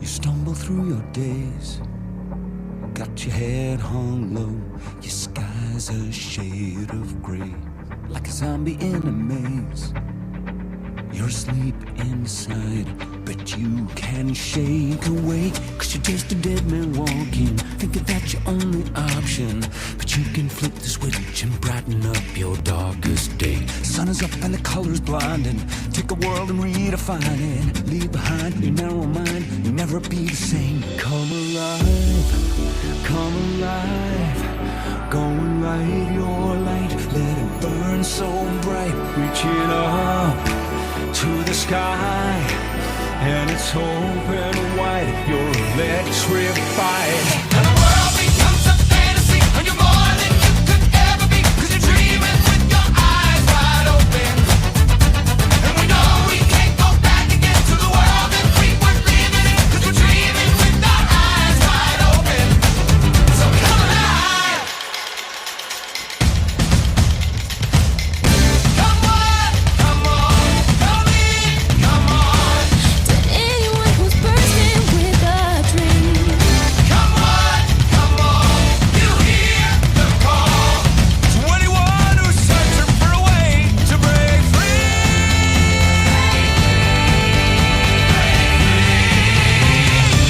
Stumble through your days, got your head hung low, your sky's a shade of gray, like a zombie in a maze. You're asleep inside, but you can't shake awake, 'cause you're just a dead man walking, thinking that's your only option. But you can flip the switch and brighten up your darkest day. Sun is up and the colors blinding, take a world and redefine it. Leave behind your narrow mind, you'll never be the same. Come alive, go and light your light, let it burn so bright, reaching up to the sky, and it's open wide, you're electrified. And the world becomes a fantasy, and you're more than you could ever be, 'cause you're dreaming with your eyes wide open. And we know we can't go back again to the world that we were living in, 'cause we're dreaming with our eyes wide open. So come alive. Come on, come on, come in, come on. To anyone who's bursting with a dream, Come on, you hear the call. To anyone who's searching for a way to break free.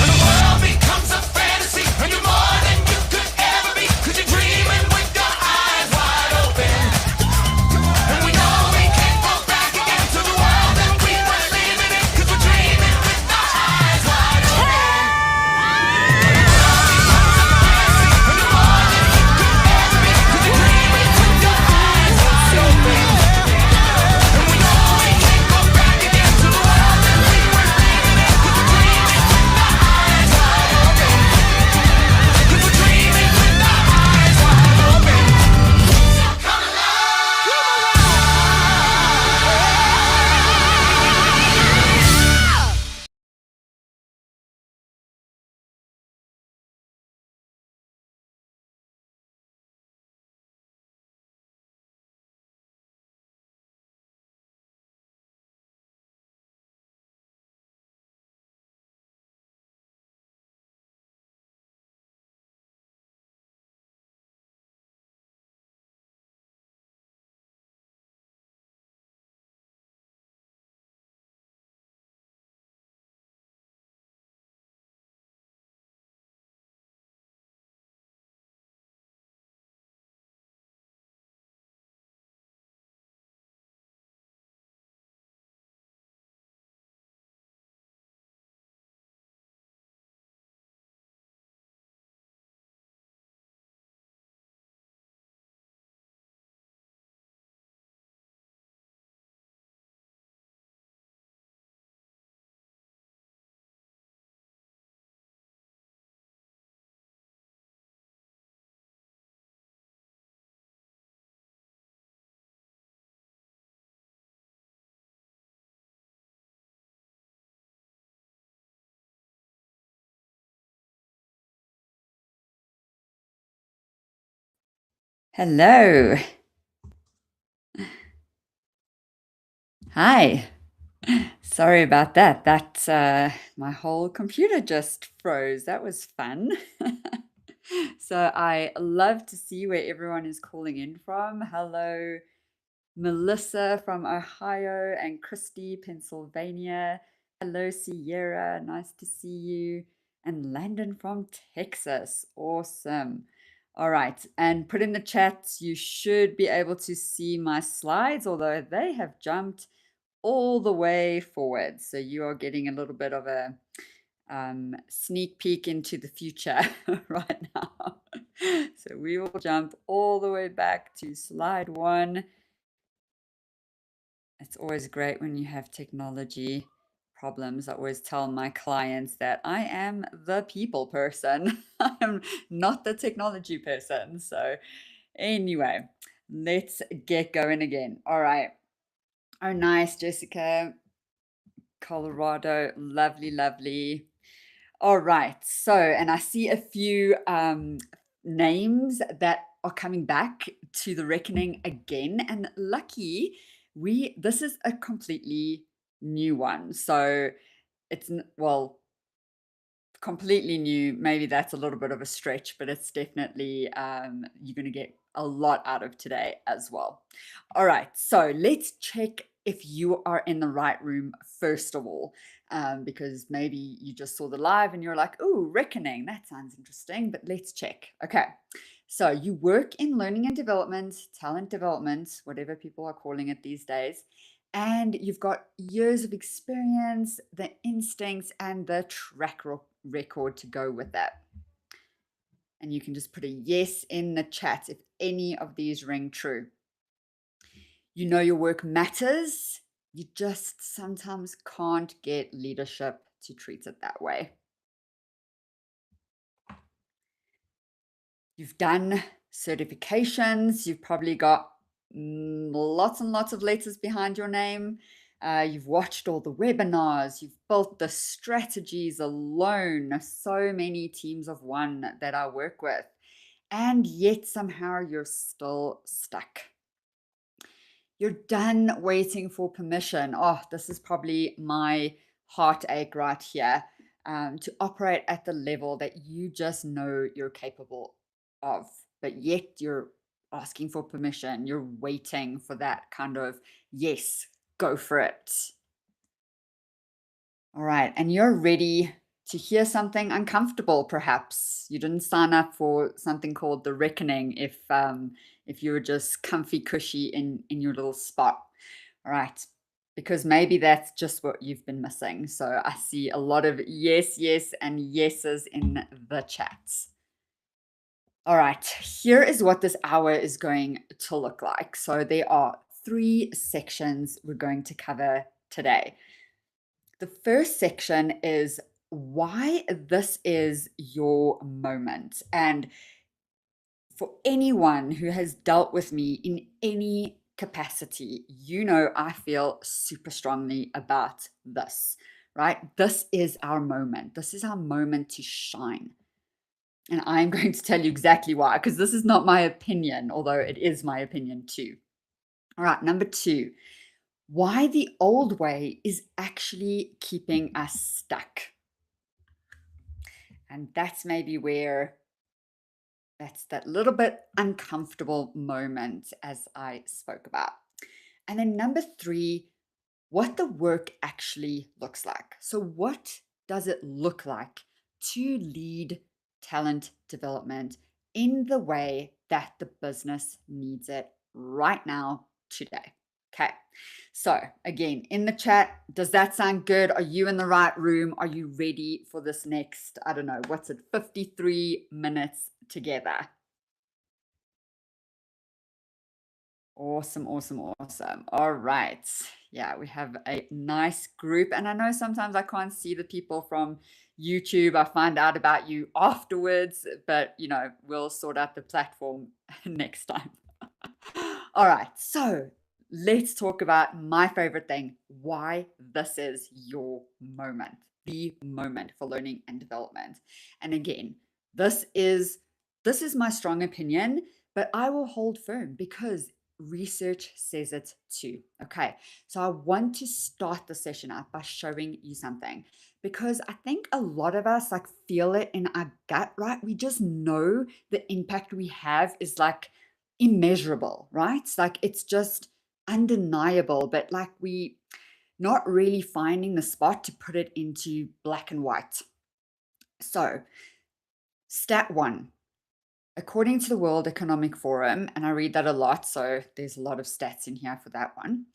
And the world becomes a fantasy, and you're more than you could ever be, 'cause you're dreaming with your eyes wide open. And we know we can't go back again to the world that we were living in, 'cause we're dreaming with our eyes wide open. Hello. Hi. Sorry about that. My whole computer just froze. That was fun. So I love to see where everyone is calling in from. Hello, Melissa from Ohio and Christy, Pennsylvania. Hello, Sierra. Nice to see you. And Landon from Texas. Awesome. All right. And put in the chat, you should be able to see my slides, although they have jumped all the way forward. So you are getting a little bit of a sneak peek into the future right now. So we will jump all the way back to slide 1. It's always great when you have technology problems. I always tell my clients that I am the people person. I'm not the technology person. So anyway, let's get going again. All right. Oh, nice, Jessica. Colorado. Lovely, lovely. All right. So, and I see a few names that are coming back to the reckoning again. And lucky, this is a completely new one. So it's well, completely new, maybe that's a little bit of a stretch, but it's definitely you're going to get a lot out of today as well. All right, so let's check if you are in the right room first of all, because maybe you just saw the live and you're like, oh, reckoning, that sounds interesting, but let's check. Okay, so you work in learning and development, talent development, whatever people are calling it these days, and you've got years of experience, the instincts, and the track record to go with that. And you can just put a yes in the chat if any of these ring true. You know your work matters. You just sometimes can't get leadership to treat it that way. You've done certifications. You've probably got lots and lots of letters behind your name. You've watched all the webinars. You've built the strategies alone. So many teams of one that I work with. And yet somehow you're still stuck. You're done waiting for permission. Oh, this is probably my heartache right here. To operate at the level that you just know you're capable of, but yet you're asking for permission. You're waiting for that kind of, yes, go for it. All right, and you're ready to hear something uncomfortable, perhaps. You didn't sign up for something called the reckoning if you were just comfy cushy in your little spot. All right, because maybe that's just what you've been missing. So I see a lot of yes, yes, and yeses in the chats. All right, here is what this hour is going to look like. So there are 3 sections we're going to cover today. The first section is why this is your moment. And for anyone who has dealt with me in any capacity, you know I feel super strongly about this, right? This is our moment. This is our moment to shine. And I'm going to tell you exactly why, because this is not my opinion, although it is my opinion too. All right, number 2, why the old way is actually keeping us stuck. And that's maybe where that's that little bit uncomfortable moment as I spoke about. And then number 3, what the work actually looks like. So what does it look like to lead talent development in the way that the business needs it right now, today? Okay. So again, in the chat, does that sound good? Are you in the right room? Are you ready for this next, I don't know, what's it, 53 minutes together? Awesome, awesome, awesome. All right. Yeah, we have a nice group. And I know sometimes I can't see the people from YouTube. I find out about you afterwards, but we'll sort out the platform next time. All right. So let's talk about my favorite thing, why this is your moment, the moment for learning and development. And again, this is my strong opinion, but I will hold firm because research says it too. Okay, so I want to start the session out by showing you something, because I think a lot of us feel it in our gut, right? We just know the impact we have is immeasurable, right? It's just undeniable, but we not really finding the spot to put it into black and white. So stat 1, according to the World Economic Forum, and I read that a lot, so there's a lot of stats in here for that one,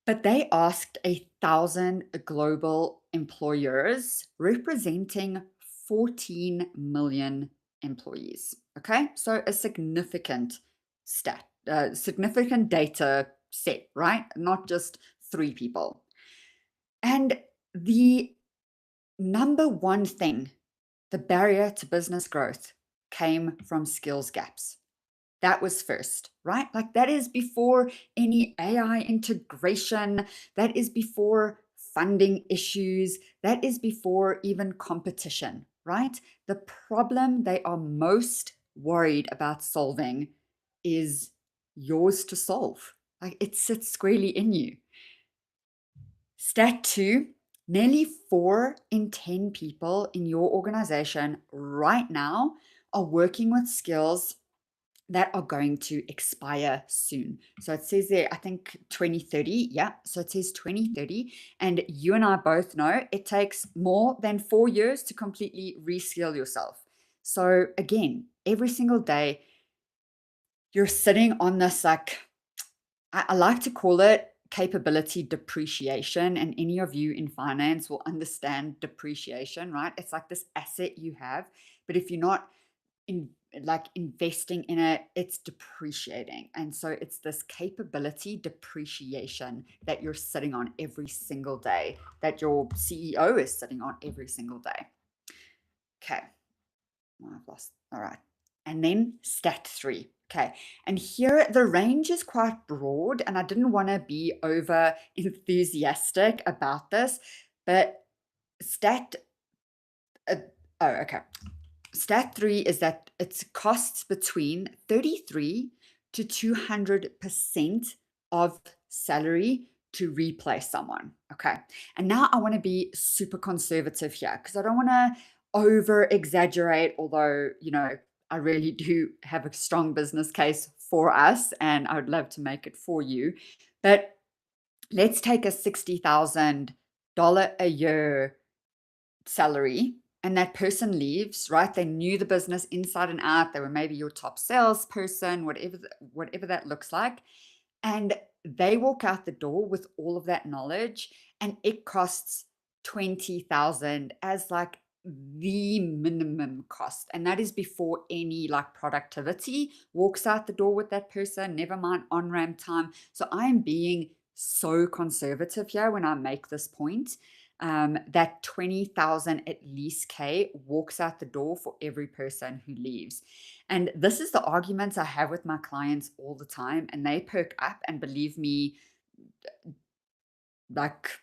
but they asked 1,000 global employers representing 14 million employees. Okay, so a significant significant data set, right? Not just 3 people. And the number one thing, the barrier to business growth, came from skills gaps. That was first, right? That is before any AI integration. That is before funding issues. That is before even competition, right? The problem they are most worried about solving is yours to solve. It sits squarely in you. Stat 2, Nearly 4 in 10 people in your organization right now are working with skills that are going to expire soon. So it says there, I think 2030. Yeah. So it says 2030. And you and I both know it takes more than 4 years to completely reskill yourself. So again, every single day, you're sitting on this, like, I like to call it capability depreciation. And any of you in finance will understand depreciation, right? It's like this asset you have. But if you're not in like investing in it, it's depreciating. And so it's this capability depreciation that you're sitting on every single day, that your CEO is sitting on every single day. Okay. Oh, I've lost. All right. And then stat 3. Okay. And here the range is quite broad, and I didn't want to be over enthusiastic about this, but stat. Uh, oh, okay. Stat 3 is that it costs between 33 to 200% of salary to replace someone. Okay. And now I want to be super conservative here because I don't want to over exaggerate, although, I really do have a strong business case for us and I would love to make it for you. But let's take a $60,000 a year salary and that person leaves, right? They knew the business inside and out. They were maybe your top salesperson, whatever that looks like. And they walk out the door with all of that knowledge and it costs 20,000 as like the minimum cost. And that is before any like productivity walks out the door with that person, never mind on-ramp time. So I am being so conservative here when I make this point. That 20,000 at least K walks out the door for every person who leaves. And this is the arguments I have with my clients all the time, and they perk up. And believe me, like,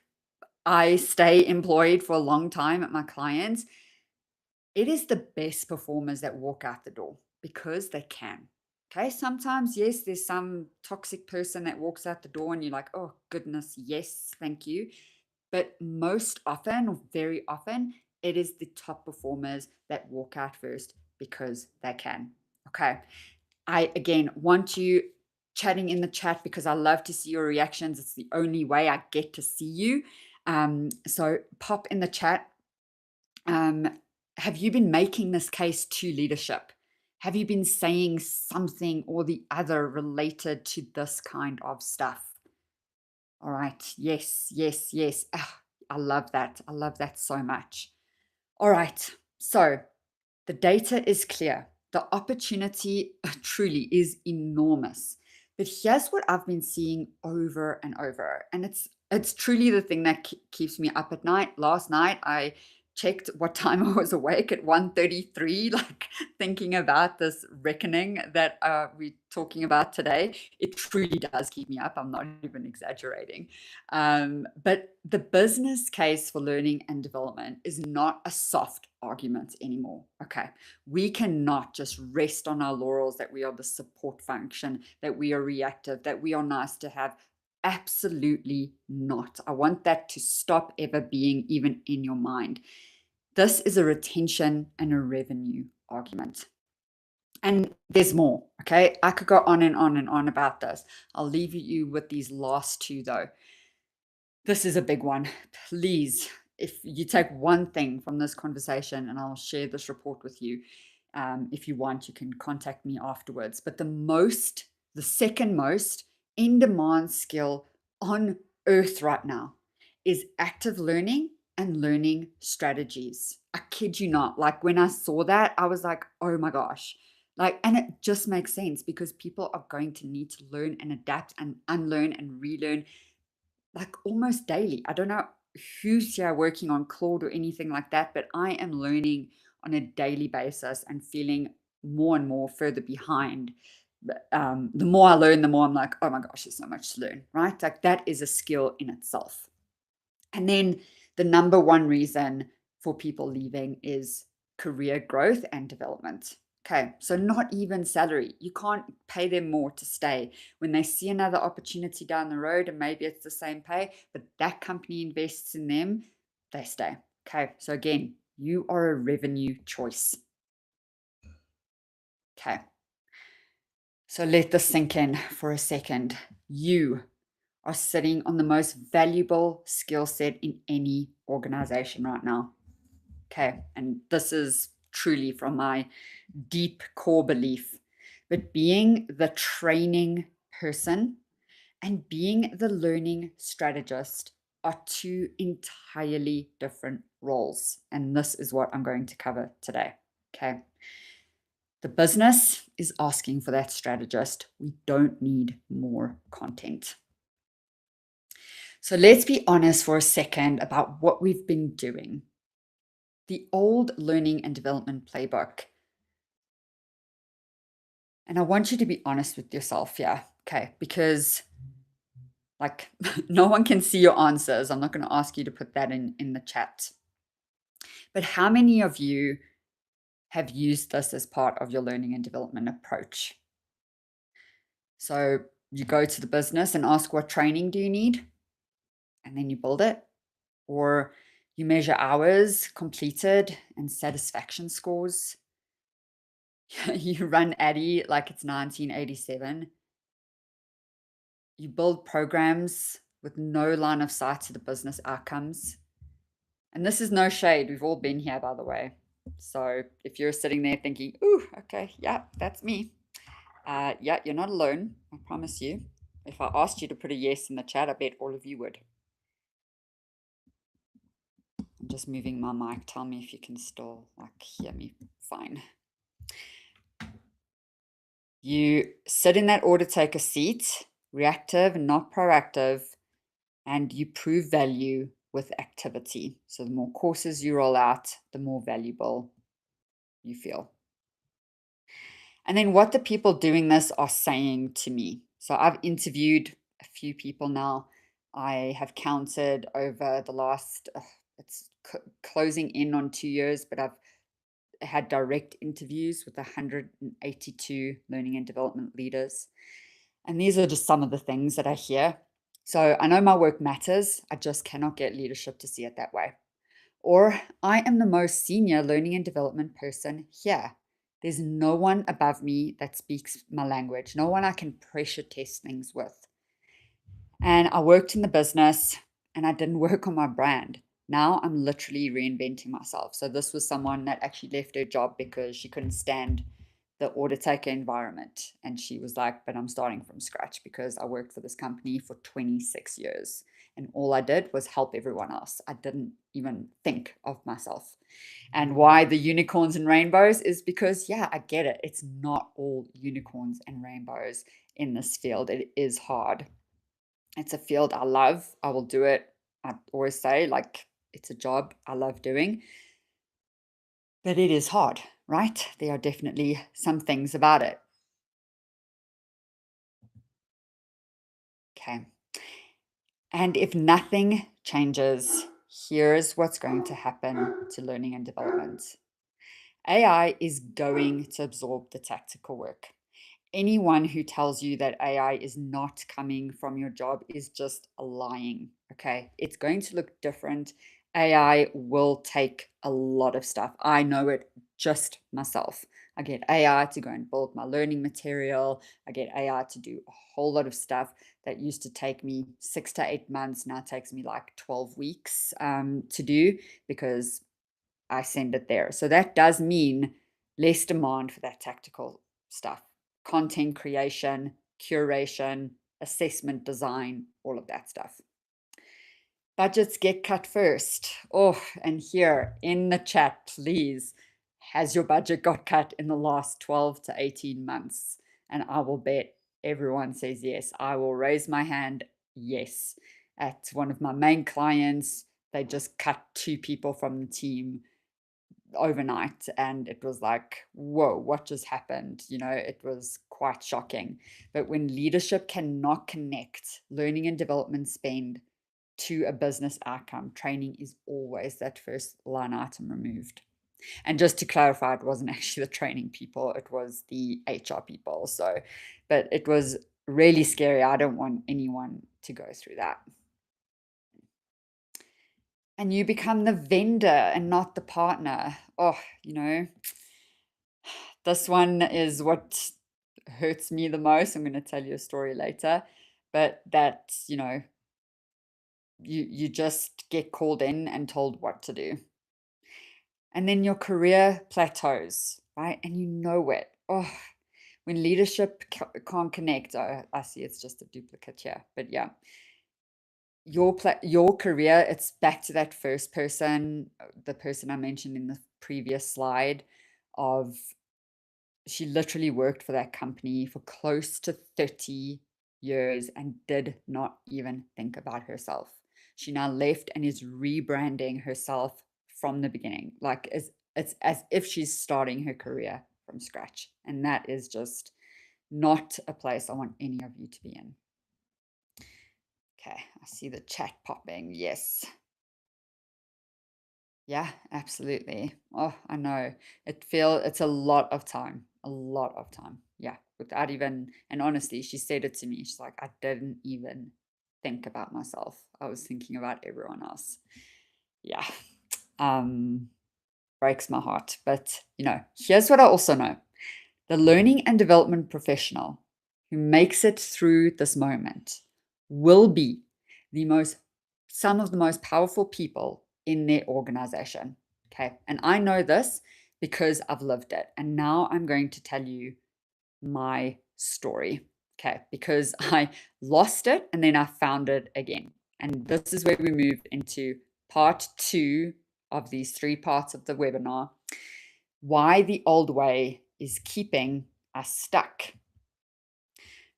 I stay employed for a long time at my clients. It is the best performers that walk out the door because they can. Okay, sometimes, yes, there's some toxic person that walks out the door and you're like, oh, goodness, yes, thank you. But most often, or very often, it is the top performers that walk out first because they can. Okay. I, again, want you chatting in the chat because I love to see your reactions. It's the only way I get to see you. So pop in the chat. Have you been making this case to leadership? Have you been saying something or the other related to this kind of stuff? All right. Yes, yes, yes. Ah, I love that. I love that so much. All right. So the data is clear. The opportunity truly is enormous. But here's what I've been seeing over and over. And it's truly the thing that keeps me up at night. Last night I checked what time I was awake at 1:33, like thinking about this reckoning that we're talking about today. It truly does keep me up. I'm not even exaggerating. But the business case for learning and development is not a soft argument anymore. Okay. We cannot just rest on our laurels that we are the support function, that we are reactive, that we are nice to have. Absolutely not. I want that to stop ever being even in your mind. This is a retention and a revenue argument. And there's more, okay? I could go on and on and on about this. I'll leave you with these last two, though. This is a big one. Please, if you take one thing from this conversation, and I'll share this report with you. If you want, you can contact me afterwards. But the second most in demand skill on earth right now is active learning and learning strategies. I kid you not. Like when I saw that, I was like, oh my gosh. Like, and it just makes sense because people are going to need to learn and adapt and unlearn and relearn like almost daily. I don't know who's here working on Claude or anything like that, but I am learning on a daily basis and feeling more and more further behind. The more I learn, the more I'm like, oh my gosh, there's so much to learn, right? Like that is a skill in itself. And then the number one reason for people leaving is career growth and development. Okay, so not even salary. You can't pay them more to stay. When they see another opportunity down the road and maybe it's the same pay, but that company invests in them, they stay. Okay, so again, you are a revenue choice. Okay, so let this sink in for a second. You are sitting on the most valuable skill set in any organization right now. Okay, and this is truly from my deep core belief. But being the training person and being the learning strategist are two entirely different roles. And this is what I'm going to cover today. Okay. The business is asking for that strategist. We don't need more content. So let's be honest for a second about what we've been doing. The old learning and development playbook. And I want you to be honest with yourself here, okay? Because like no one can see your answers. I'm not going to ask you to put that in the chat. But how many of you have used this as part of your learning and development approach? So you go to the business and ask, what training do you need? And then you build it. Or you measure hours completed and satisfaction scores. You run Addy like it's 1987. You build programs with no line of sight to the business outcomes. And this is no shade. We've all been here, by the way. So if you're sitting there thinking, ooh, okay, yeah, that's me. Yeah, you're not alone. I promise you. If I asked you to put a yes in the chat, I bet all of you would. I'm just moving my mic. Tell me if you can still hear me fine. You sit in that order taker seat, reactive and not proactive, and you prove value with activity. So the more courses you roll out, the more valuable you feel. And then what the people doing this are saying to me. So I've interviewed a few people now. I have counted over the last, it's closing in on 2 years, but I've had direct interviews with 182 learning and development leaders. And these are just some of the things that I hear. So I know my work matters. I just cannot get leadership to see it that way. Or I am the most senior learning and development person here. There's no one above me that speaks my language, no one I can pressure test things with. And I worked in the business and I didn't work on my brand. Now I'm literally reinventing myself. So this was someone that actually left her job because she couldn't stand the order taker environment. And she was like, but I'm starting from scratch because I worked for this company for 26 years. And all I did was help everyone else. I didn't even think of myself. And why the unicorns and rainbows is because, yeah, I get it. It's not all unicorns and rainbows in this field. It is hard. It's a field I love. I will do it. I always say, like, it's a job I love doing. But it is hard, right? There are definitely some things about it. Okay. And if nothing changes, here's what's going to happen to learning and development. AI is going to absorb the tactical work. Anyone who tells you that AI is not coming from your job is just lying. Okay. It's going to look different. AI will take a lot of stuff. I know it just myself. I get AI to go and build my learning material. I get AI to do a whole lot of stuff that used to take me 6 to 8 months. Now takes me like 12 weeks to do because I send it there. So that does mean less demand for that tactical stuff, content creation, curation, assessment design, all of that stuff. Budgets get cut first. Oh, and here in the chat, please, has your budget got cut in the last 12 to 18 months? And I will bet everyone says yes. I will raise my hand, yes. At one of my main clients, they just cut 2 people from the team overnight, and it was like, whoa, what just happened? It was quite shocking. But when leadership cannot connect learning and development spend to a business outcome, training is always that first line item removed. And just to clarify, it wasn't actually the training people, it was the HR people. So, but it was really scary. I don't want anyone to go through that. and you become the vendor and not the partner. Oh, this one is what hurts me the most. I'm going to tell you a story later, but that, you just get called in and told what to do. And then your career plateaus, right? And you know it. Oh, when leadership can't connect. Oh, I see it's just a duplicate here, but yeah. Your career, it's back to that first person, the person I mentioned in the previous slide of she literally worked for that company for close to 30 years and did not even think about herself. She now left and is rebranding herself from the beginning. Like it's as if she's starting her career from scratch. And that is just not a place I want any of you to be in. Okay, I see the chat popping. Yes. Yeah, absolutely. Oh, I know. It's a lot of time. A lot of time. Yeah, without even, and honestly, she said it to me. She's like, I didn't even think about myself. I was thinking about everyone else. Yeah. Um, breaks my heart. But, here's what I also know. The learning and development professional who makes it through this moment will be the most some of the most powerful people in their organization. Okay. And I know this because I've lived it. And now I'm going to tell you my story. Okay. Because I lost it and then I found it again. And this is where we move into part 2 of these 3 parts of the webinar. Why the old way is keeping us stuck.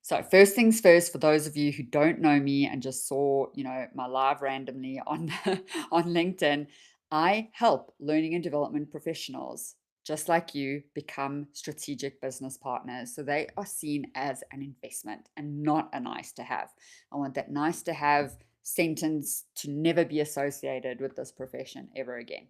So first things first, for those of you who don't know me and just saw, my live randomly on on LinkedIn, I help learning and development professionals just like you become strategic business partners. So they are seen as an investment and not a nice to have. I want that nice to have sentence to never be associated with this profession ever again.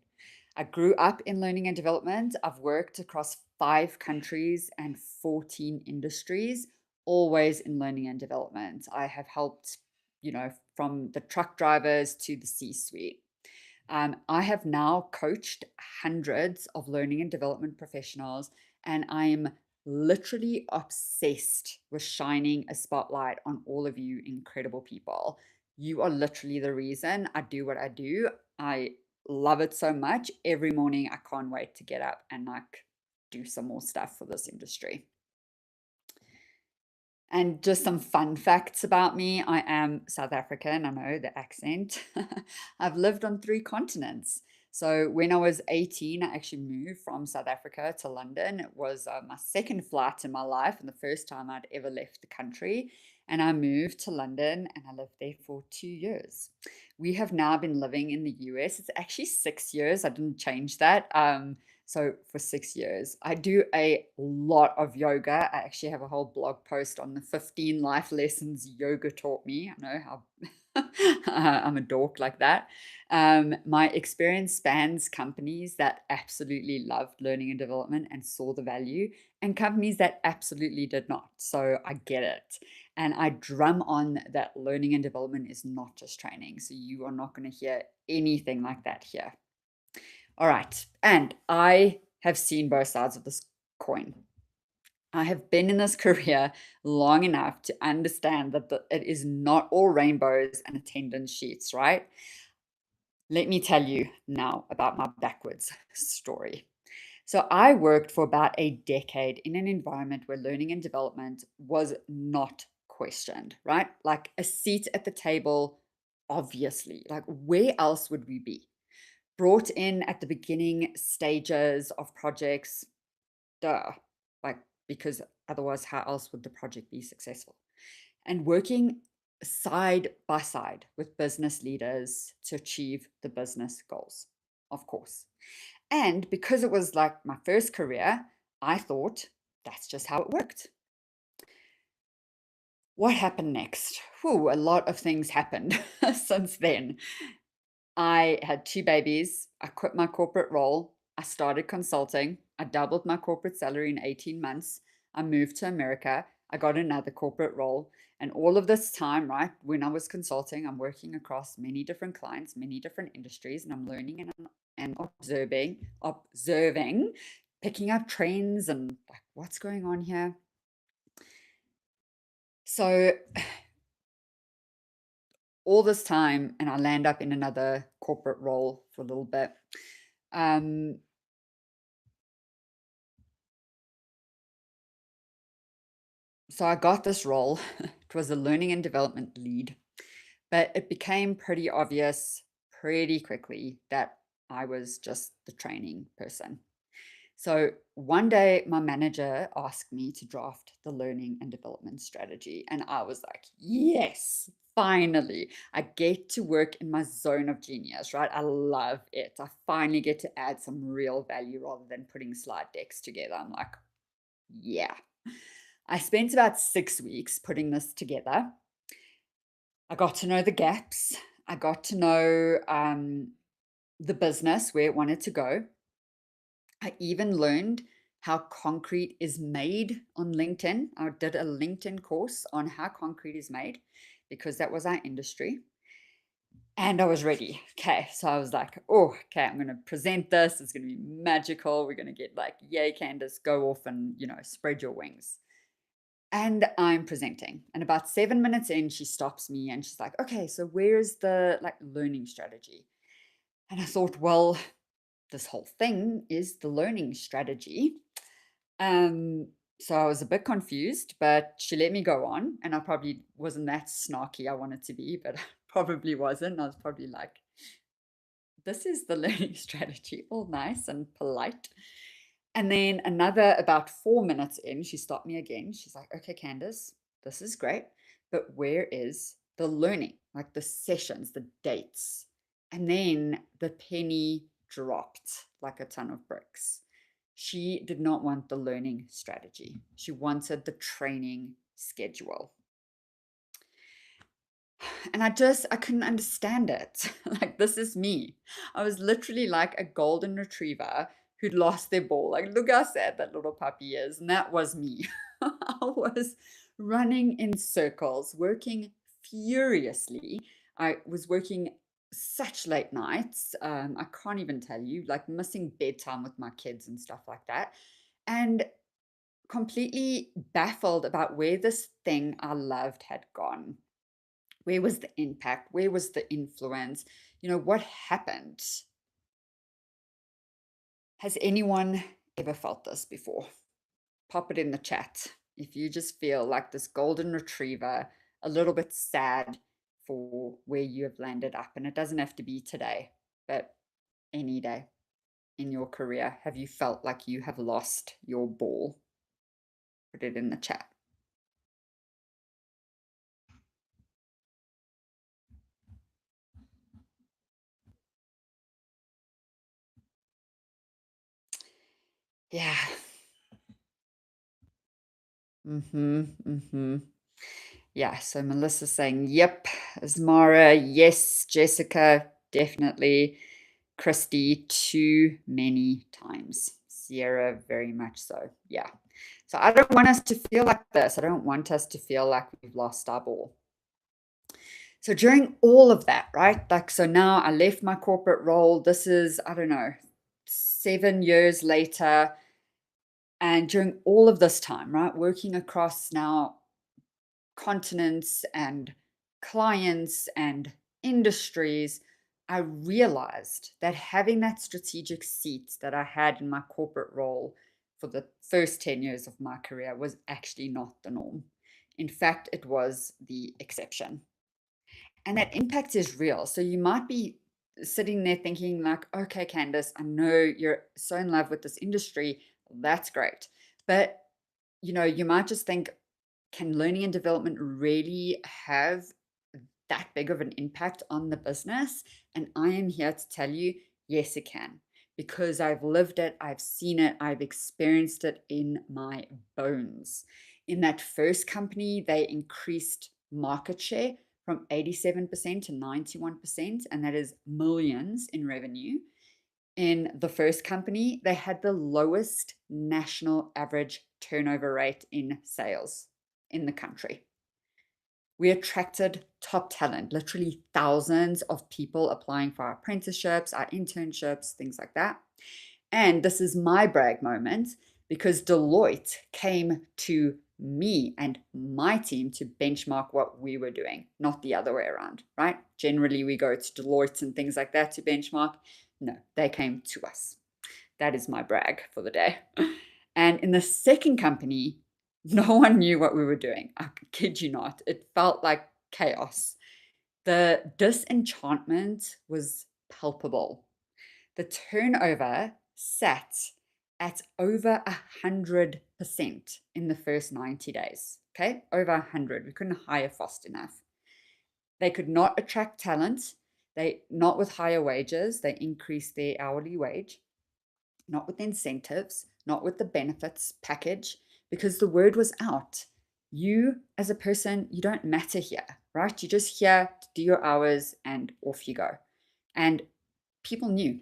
I grew up in learning and development. I've worked across 5 countries and 14 industries, always in learning and development. I have helped, from the truck drivers to the C-suite. I have now coached hundreds of learning and development professionals, and I am literally obsessed with shining a spotlight on all of you incredible people. You are literally the reason I do what I do. I love it so much. Every morning, I can't wait to get up and do some more stuff for this industry. And just some fun facts about me. I am South African. I know the accent. I've lived on 3 continents. So when I was 18, I actually moved from South Africa to London. It was my second flight in my life and the first time I'd ever left the country. And I moved to London and I lived there for 2 years. We have now been living in the US. It's actually 6 years. I didn't change that. So for 6 years, I do a lot of yoga. I actually have a whole blog post on the 15 life lessons yoga taught me. I know how I'm a dork like that. My experience spans companies that absolutely loved learning and development and saw the value, and companies that absolutely did not. So I get it. And I drum on that learning and development is not just training. So you are not going to hear anything like that here. All right. And I have seen both sides of this coin. I have been in this career long enough to understand that it is not all rainbows and attendance sheets, right? Let me tell you now about my backwards story. So I worked for about a decade in an environment where learning and development was not questioned, right? Like a seat at the table, obviously. Like where else would we be? Brought in at the beginning stages of projects, duh, like because otherwise, how else would the project be successful? And working side by side with business leaders to achieve the business goals, of course. And because it was like my first career, I thought that's just how it worked. What happened next? Whew, a lot of things happened since then. I had 2 babies. I quit my corporate role. I started consulting. I doubled my corporate salary in 18 months. I moved to America. I got another corporate role. And all of this time, right, when I was consulting, I'm working across many different clients, many different industries, and I'm learning and observing, picking up trends and like what's going on here. So all this time, and I land up in another corporate role for a little bit. Um, so I got this role. It was a learning and development lead, but it became pretty obvious pretty quickly that I was just the training person. So one day, my manager asked me to draft the learning and development strategy. And I was like, yes, finally, I get to work in my zone of genius, right? I love it. I finally get to add some real value rather than putting slide decks together. I'm like, yeah. I spent about 6 weeks putting this together. I got to know the gaps. I got to know the business, where it wanted to go. I even learned how concrete is made on LinkedIn. I did a LinkedIn course on how concrete is made because that was our industry. And I was ready. Okay. So I was like, oh, okay, I'm going to present this. It's going to be magical. We're going to get like, yay, Candace, go off and, spread your wings. And I'm presenting. And about 7 minutes in, she stops me and she's like, okay, so where's the like learning strategy? And I thought, well, this whole thing is the learning strategy. So I was a bit confused, but she let me go on, and I probably wasn't that snarky I wanted to be, but I probably wasn't. I was probably like, this is the learning strategy, all nice and polite. And then another about 4 minutes in, she stopped me again. She's like, okay, Candace, this is great, but where is the learning? Like the sessions, the dates. And then the penny dropped like a ton of bricks. She did not want the learning strategy. She wanted the training schedule. And I couldn't understand it. Like, this is me. I was literally like a golden retriever who'd lost their ball. Like, look how sad that little puppy is. And that was me. I was running in circles, working furiously. I was working such late nights. I can't even tell you, like missing bedtime with my kids and stuff like that. And completely baffled about where this thing I loved had gone. Where was the impact? Where was the influence? What happened? Has anyone ever felt this before? Pop it in the chat if you just feel like this golden retriever, a little bit sad for where you have landed up. And it doesn't have to be today, but any day in your career. Have you felt like you have lost your ball? Put it in the chat. Yeah. Yeah, so Melissa's saying, yep. Asmara, yes. Jessica, definitely. Christy, too many times. Sierra, very much so. Yeah. So I don't want us to feel like this. I don't want us to feel like we've lost our ball. So during all of that, right? Like, so now I left my corporate role. This is, I don't know, 7 years later. And during all of this time, right, working across now continents and clients and industries, I realized that having that strategic seat that I had in my corporate role for the first 10 years of my career was actually not the norm. In fact, it was the exception. And that impact is real. So you might be sitting there thinking, like, okay, Candace, I know you're so in love with this industry. That's great. But you might just think, can learning and development really have that big of an impact on the business? And I am here to tell you, yes, it can, because I've lived it, I've seen it, I've experienced it in my bones. In that first company, they increased market share from 87% to 91%, and that is millions in revenue. In the first company, they had the lowest national average turnover rate in sales. in the country. We attracted top talent, literally thousands of people applying for our apprenticeships, our internships, things like that. And this is my brag moment because Deloitte came to me and my team to benchmark what we were doing, not the other way around, right? Generally, we go to Deloitte and things like that to benchmark. No, they came to us. That is my brag for the day. And in the second company, no one knew what we were doing. I kid you not. It felt like chaos. The disenchantment was palpable. The turnover sat at over 100% in the first 90 days. Okay, over 100. We couldn't hire fast enough. They could not attract talent. Not with higher wages. They increased their hourly wage, not with incentives, not with the benefits package, because the word was out. You, as a person, you don't matter here, right? You're just here to do your hours and off you go. And people knew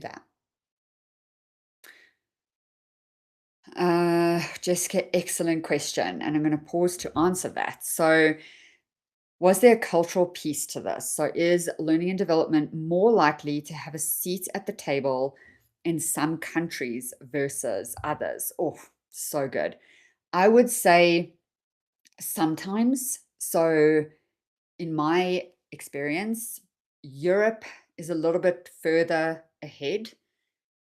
that. Jessica, excellent question. And I'm going to pause to answer that. So, was there a cultural piece to this? So, is learning and development more likely to have a seat at the table in some countries versus others? Oh, so good. I would say sometimes. So, in my experience, Europe is a little bit further ahead.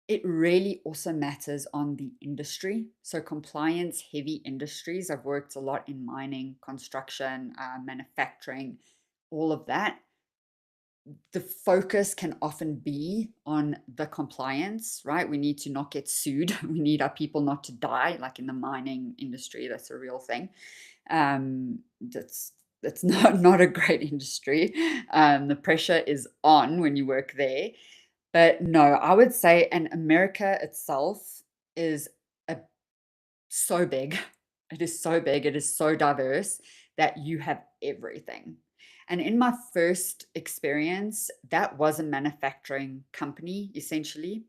It really also matters on the industry. So, compliance heavy industries, I've worked a lot in mining, construction, manufacturing, all of that. The focus can often be on the compliance, right? We need to not get sued. We need our people not to die, like in the mining industry. That's a real thing. That's not a great industry. The pressure is on when you work there. But no, I would say, and America itself is a, so big. It is so big. It is so diverse that you have everything. And in my first experience, that was a manufacturing company, essentially.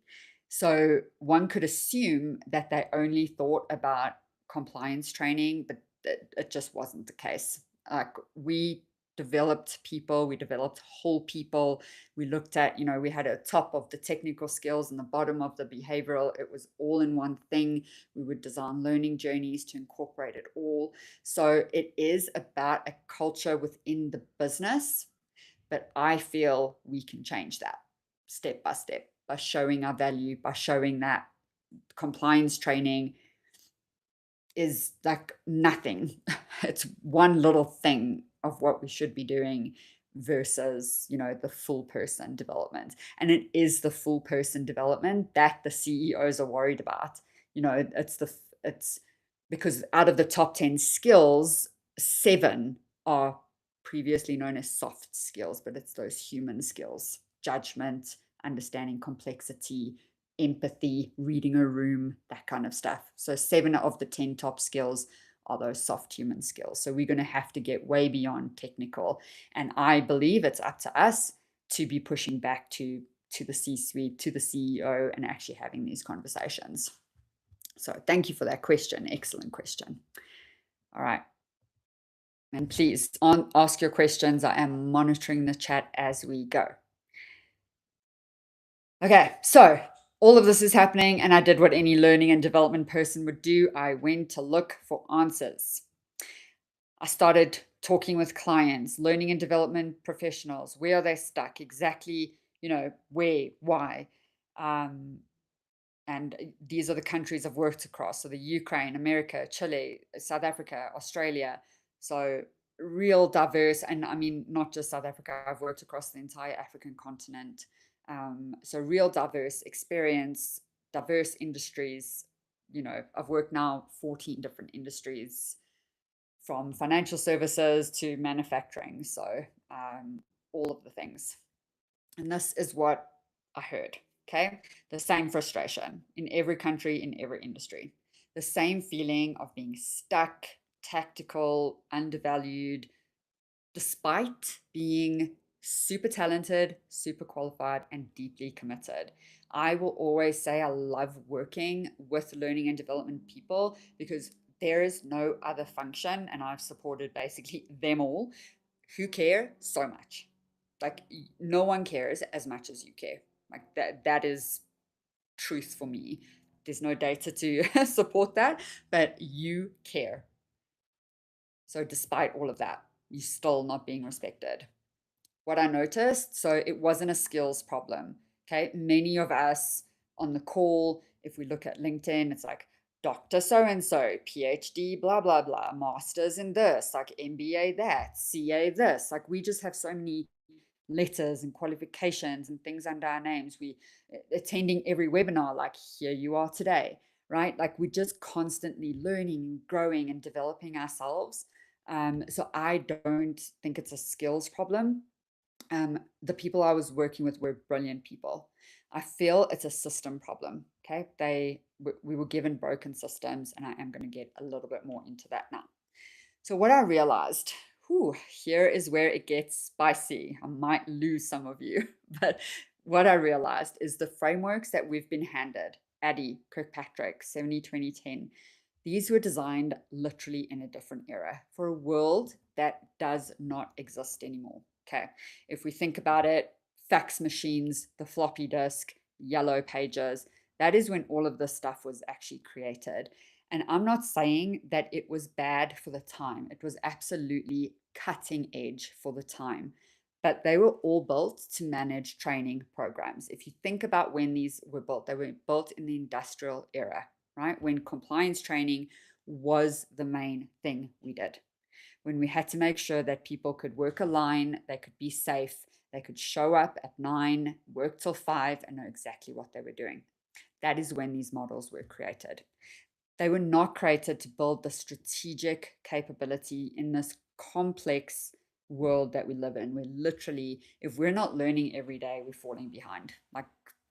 So one could assume that they only thought about compliance training, but it just wasn't the case. Like we developed people, we developed whole people. We looked at, we had a top of the technical skills and the bottom of the behavioral. It was all in one thing. We would design learning journeys to incorporate it all. So it is about a culture within the business, but I feel we can change that step by showing our value, by showing that compliance training is like nothing. It's one little thing of what we should be doing versus, the full person development. And it is the full person development that the CEOs are worried about. It's because out of the top 10 skills, 7 are previously known as soft skills, but it's those human skills: judgment, understanding complexity, empathy, reading a room, that kind of stuff. So 7 of the 10 top skills are those soft human skills. So we're going to have to get way beyond technical. And I believe it's up to us to be pushing back to the C-suite, to the CEO, and actually having these conversations. So thank you for that question. Excellent question. All right. And please ask your questions. I am monitoring the chat as we go. Okay, so all of this is happening, and I did what any learning and development person would do. I went to look for answers. I started talking with clients, learning and development professionals. Where are they stuck? Exactly, where, why? And these are the countries I've worked across. So the Ukraine, America, Chile, South Africa, Australia. So real diverse. And I mean, not just South Africa, I've worked across the entire African continent. So real diverse experience, diverse industries. I've worked now 14 different industries, from financial services to manufacturing. So all of the things. And this is what I heard. Okay. The same frustration in every country, in every industry. The same feeling of being stuck, tactical, undervalued, despite being super talented, super qualified, and deeply committed. I will always say I love working with learning and development people because there is no other function, and I've supported basically them all, who care so much. Like no one cares as much as you care. Like that is truth for me. There's no data to support that, but you care. So despite all of that, you're still not being respected. What I noticed, so it wasn't a skills problem. Okay. Many of us on the call, if we look at LinkedIn, it's like Dr. So and so, PhD, blah, blah, blah, master's in this, like MBA that, CA this. Like we just have so many letters and qualifications and things under our names. We attending every webinar, like here you are today, right? Like we're just constantly learning and growing and developing ourselves. So I don't think it's a skills problem. The people I was working with were brilliant people. I feel it's a system problem. Okay, we were given broken systems, and I am going to get a little bit more into that now. So what I realized, here is where it gets spicy. I might lose some of you, but what I realized is the frameworks that we've been handed, Addy, Kirkpatrick, 70-20-10, these were designed literally in a different era for a world that does not exist anymore. Okay. If we think about it, fax machines, the floppy disk, yellow pages, that is when all of this stuff was actually created. And I'm not saying that it was bad for the time. It was absolutely cutting edge for the time. But they were all built to manage training programs. If you think about when these were built, they were built in the industrial era, right? When compliance training was the main thing we did. When we had to make sure that people could work a line, they could be safe, they could show up at 9, work till 5, and know exactly what they were doing. That is when these models were created. They were not created to build the strategic capability in this complex world that we live in. We're literally, if we're not learning every day, we're falling behind. Like,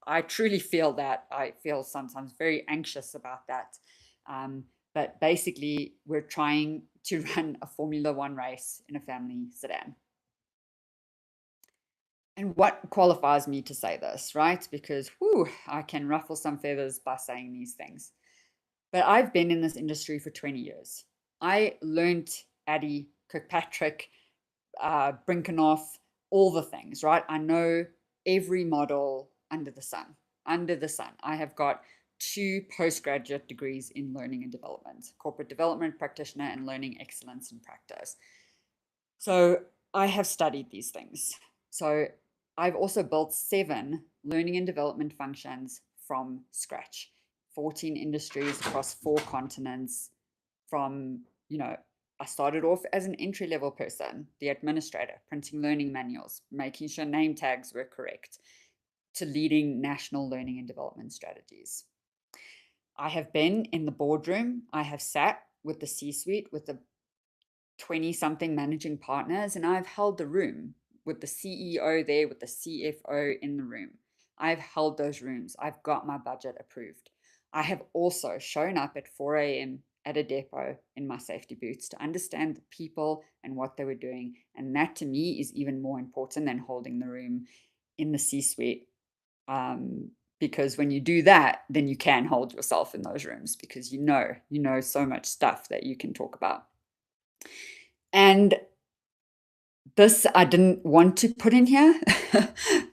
I truly feel that. I feel sometimes very anxious about that. But basically, we're trying to run a Formula One race in a family sedan. And what qualifies me to say this, right? Because I can ruffle some feathers by saying these things. But I've been in this industry for 20 years. I learned Addy, Kirkpatrick, Brinkenoff, all the things, right? I know every model under the sun. Under the sun. I have got 2 postgraduate degrees in learning and development, corporate development practitioner and learning excellence in practice. So I have studied these things. So I've also built 7 learning and development functions from scratch, 14 industries across 4 continents. From, I started off as an entry-level person, the administrator, printing learning manuals, making sure name tags were correct, to leading national learning and development strategies. I have been in the boardroom. I have sat with the C-suite, with the 20-something managing partners, and I've held the room with the CEO there, with the CFO in the room. I've held those rooms. I've got my budget approved. I have also shown up at 4 a.m. at a depot in my safety boots to understand the people and what they were doing. And that to me is even more important than holding the room in the C-suite. Because when you do that, then you can hold yourself in those rooms because you know so much stuff that you can talk about. And this I didn't want to put in here,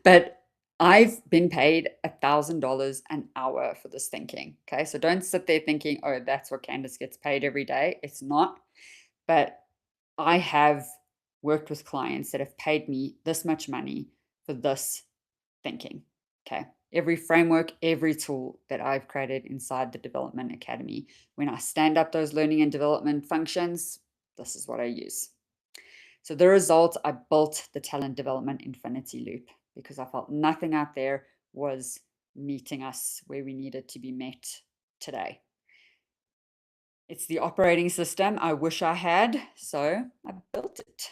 but I've been paid $1,000 an hour for this thinking. Okay. So don't sit there thinking, oh, that's what Candace gets paid every day. It's not. But I have worked with clients that have paid me this much money for this thinking. Okay. Every framework, every tool that I've created inside the Development Academy, when I stand up those learning and development functions, this is what I use. So the result, I built the talent development infinity loop because I felt nothing out there was meeting us where we needed to be met today. It's the operating system I wish I had, so I built it.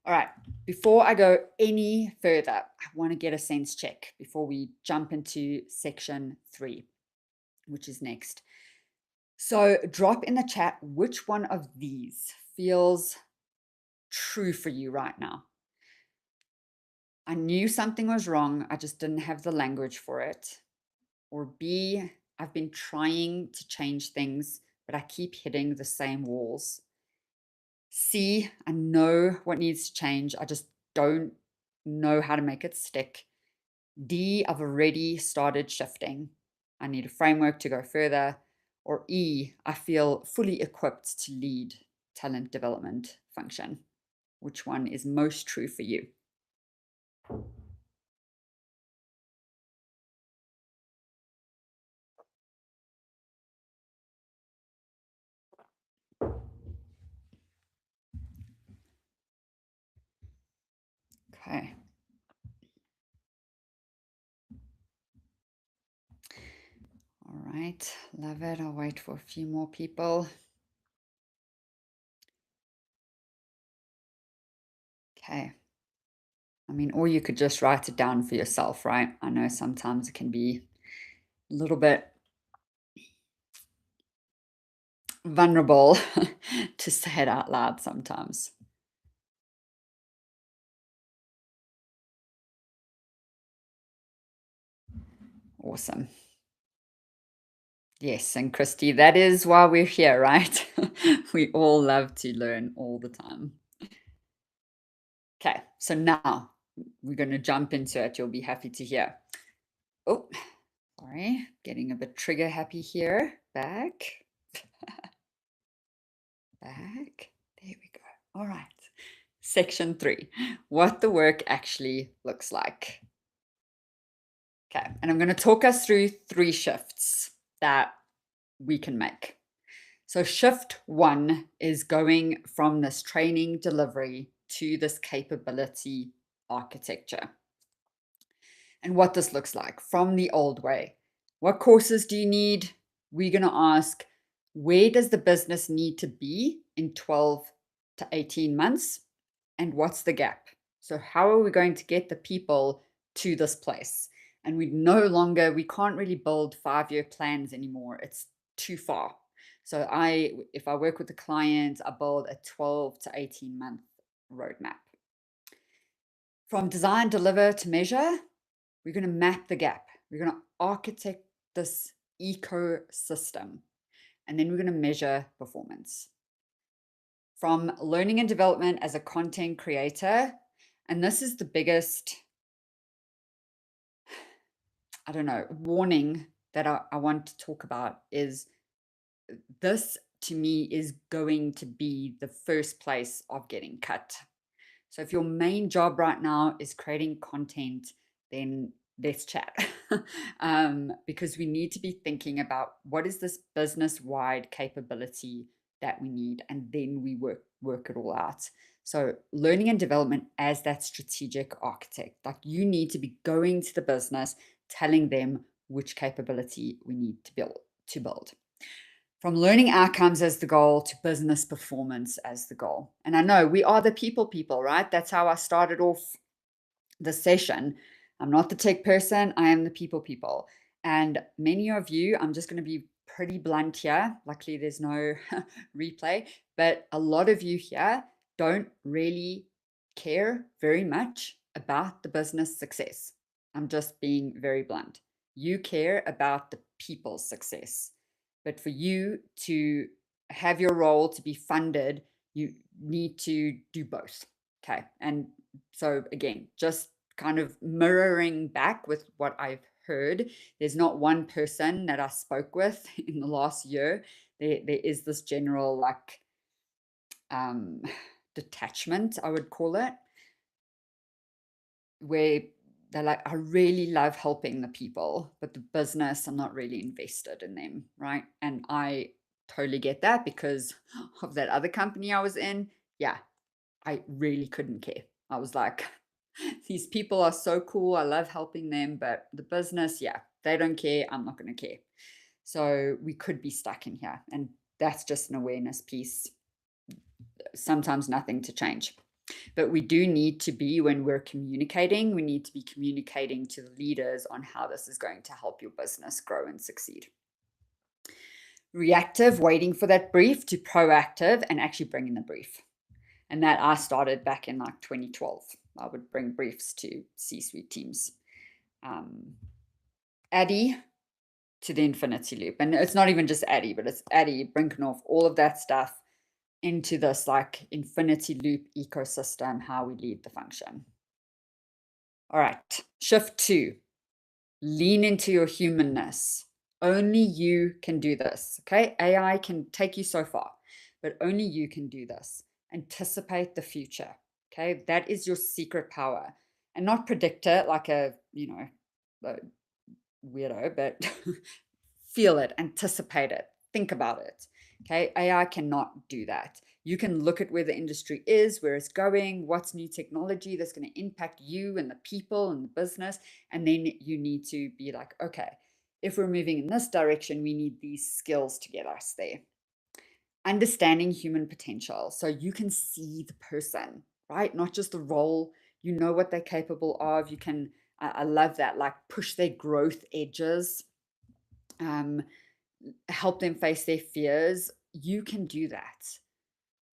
All right, before I go any further, I want to get a sense check before we jump into section 3, which is next. So drop in the chat which one of these feels true for you right now. I knew something was wrong, I just didn't have the language for it. Or B, I've been trying to change things, but I keep hitting the same walls. C, I know what needs to change. I just don't know how to make it stick. D, I've already started shifting. I need a framework to go further. Or E, I feel fully equipped to lead talent development function. Which one is most true for you? Okay. All right. Love it. I'll wait for a few more people. Okay. I mean, or you could just write it down for yourself, right? I know sometimes it can be a little bit vulnerable to say it out loud sometimes. Awesome. Yes, and Christy, that is why we're here, right? We all love to learn all the time. Okay, so now we're going to jump into it. You'll be happy to hear. Oh, sorry, getting a bit trigger happy here. Back. Back. There we go. All right. Section 3, what the work actually looks like. Okay, and I'm going to talk us through 3 shifts that we can make. So, shift 1 is going from this training delivery to this capability architecture. And what this looks like from the old way. What courses do you need? We're going to ask, where does the business need to be in 12 to 18 months? And what's the gap? So, how are we going to get the people to this place? And we can't really build 5-year plans anymore. It's too far. So, if I work with a client, I build a 12 to 18 month roadmap. From design, deliver to measure, we're going to map the gap. We're going to architect this ecosystem, and then we're going to measure performance. From learning and development as a content creator, and this is the biggest, I don't know, warning that I want to talk about is this to me is going to be the first place of getting cut. So if your main job right now is creating content, then let's chat. Because we need to be thinking about what is this business-wide capability that we need, and then we work it all out. So learning and development as that strategic architect, like you need to be going to the business, telling them which capability we need to build. From learning outcomes as the goal to business performance as the goal. And I know we are the people, right? That's how I started off the session. I'm not the tech person, I am the people. And many of you, I'm just going to be pretty blunt here. Luckily, there's no replay, but a lot of you here don't really care very much about the business success. I'm just being very blunt. You care about the people's success. But for you to have your role to be funded, you need to do both. Okay. And so, again, just kind of mirroring back with what I've heard, there's not one person that I spoke with in the last year. There is this general detachment, I would call it, where they're like, I really love helping the people, but the business, I'm not really invested in them, right? And I totally get that because of that other company I was in. Yeah, I really couldn't care. I was like, these people are so cool. I love helping them, but the business, yeah, they don't care. I'm not going to care. So we could be stuck in here. And that's just an awareness piece. Sometimes nothing to change. But we do need to be, when we're communicating, we need to be communicating to the leaders on how this is going to help your business grow and succeed. Reactive, waiting for that brief, to proactive and actually bringing the brief. And that I started back in like 2012. I would bring briefs to C-suite teams. Addy, to the infinity loop. And it's not even just Addy, but it's Addy, Brinkenoff, all of that stuff into this like infinity loop ecosystem, how we lead the function. All right, shift 2, lean into your humanness. Only you can do this, okay? AI can take you so far, but only you can do this. Anticipate the future, okay? That is your secret power. And not predict it like a, a weirdo, but feel it, anticipate it, think about it. Okay, AI cannot do that. You can look at where the industry is, where it's going, what's new technology that's going to impact you and the people and the business. And then you need to be like, okay, if we're moving in this direction, we need these skills to get us there. Understanding human potential. So you can see the person, right? Not just the role. You know what they're capable of. You can, I love that, like push their growth edges, help them face their fears. You can do that.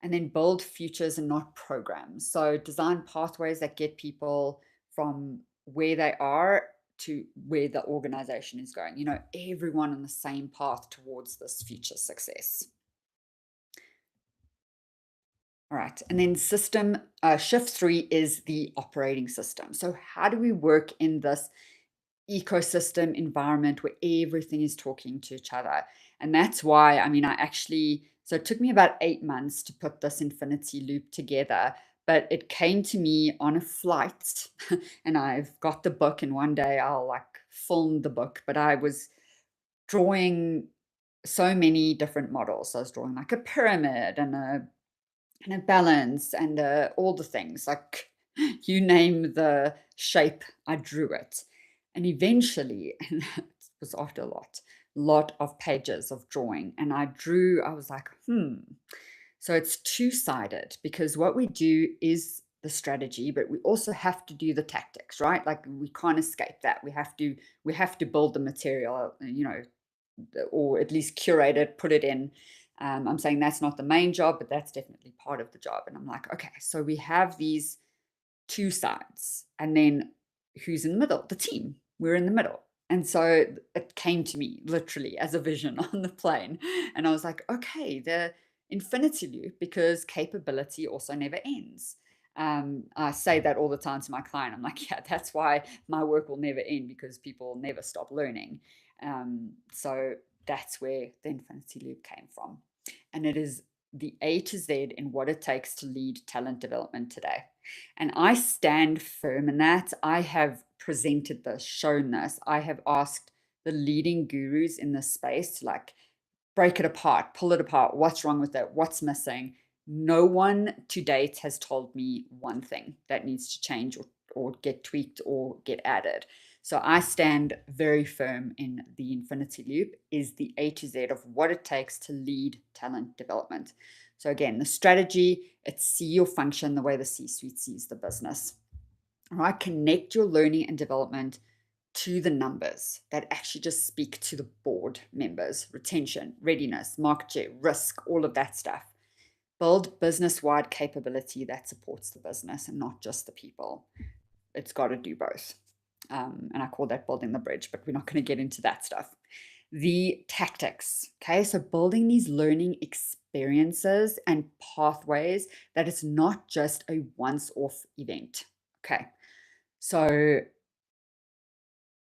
And then build futures and not programs. So design pathways that get people from where they are to where the organization is going. Everyone on the same path towards this future success. All right. And then shift 3 is the operating system. So how do we work in this ecosystem environment where everything is talking to each other? And that's why, so it took me about 8 months to put this infinity loop together, but it came to me on a flight and I've got the book, and one day I'll like film the book, but I was drawing so many different models. So I was drawing like a pyramid and a balance and all the things, like you name the shape, I drew it. And eventually, and it was after a lot of pages of drawing, and I was like, so it's two-sided, because what we do is the strategy, but we also have to do the tactics, right? Like we can't escape that. We have to build the material, or at least curate it, put it in. I'm saying that's not the main job, but that's definitely part of the job. And I'm like, okay, so we have these two sides, and then who's in the middle? The team. We're in the middle. And so it came to me literally as a vision on the plane. And I was like, okay, the infinity loop, because capability also never ends. I say that all the time to my client. I'm like, yeah, that's why my work will never end, because people never stop learning. So that's where the infinity loop came from. And it is the A to Z in what it takes to lead talent development today. And I stand firm in that. I have presented this, shown this. I have asked the leading gurus in this space to like break it apart, pull it apart. What's wrong with it? What's missing? No one to date has told me one thing that needs to change or get tweaked or get added. So I stand very firm in the infinity loop is the A to Z of what it takes to lead talent development. So again, the strategy, it's see your function the way the C-suite sees the business. All right, connect your learning and development to the numbers that actually just speak to the board members, retention, readiness, market share, risk, all of that stuff. Build business-wide capability that supports the business and not just the people. It's got to do both. And I call that building the bridge, but we're not going to get into that stuff. The tactics, okay? So building these learning experiences and pathways that it's not just a once-off event, okay? So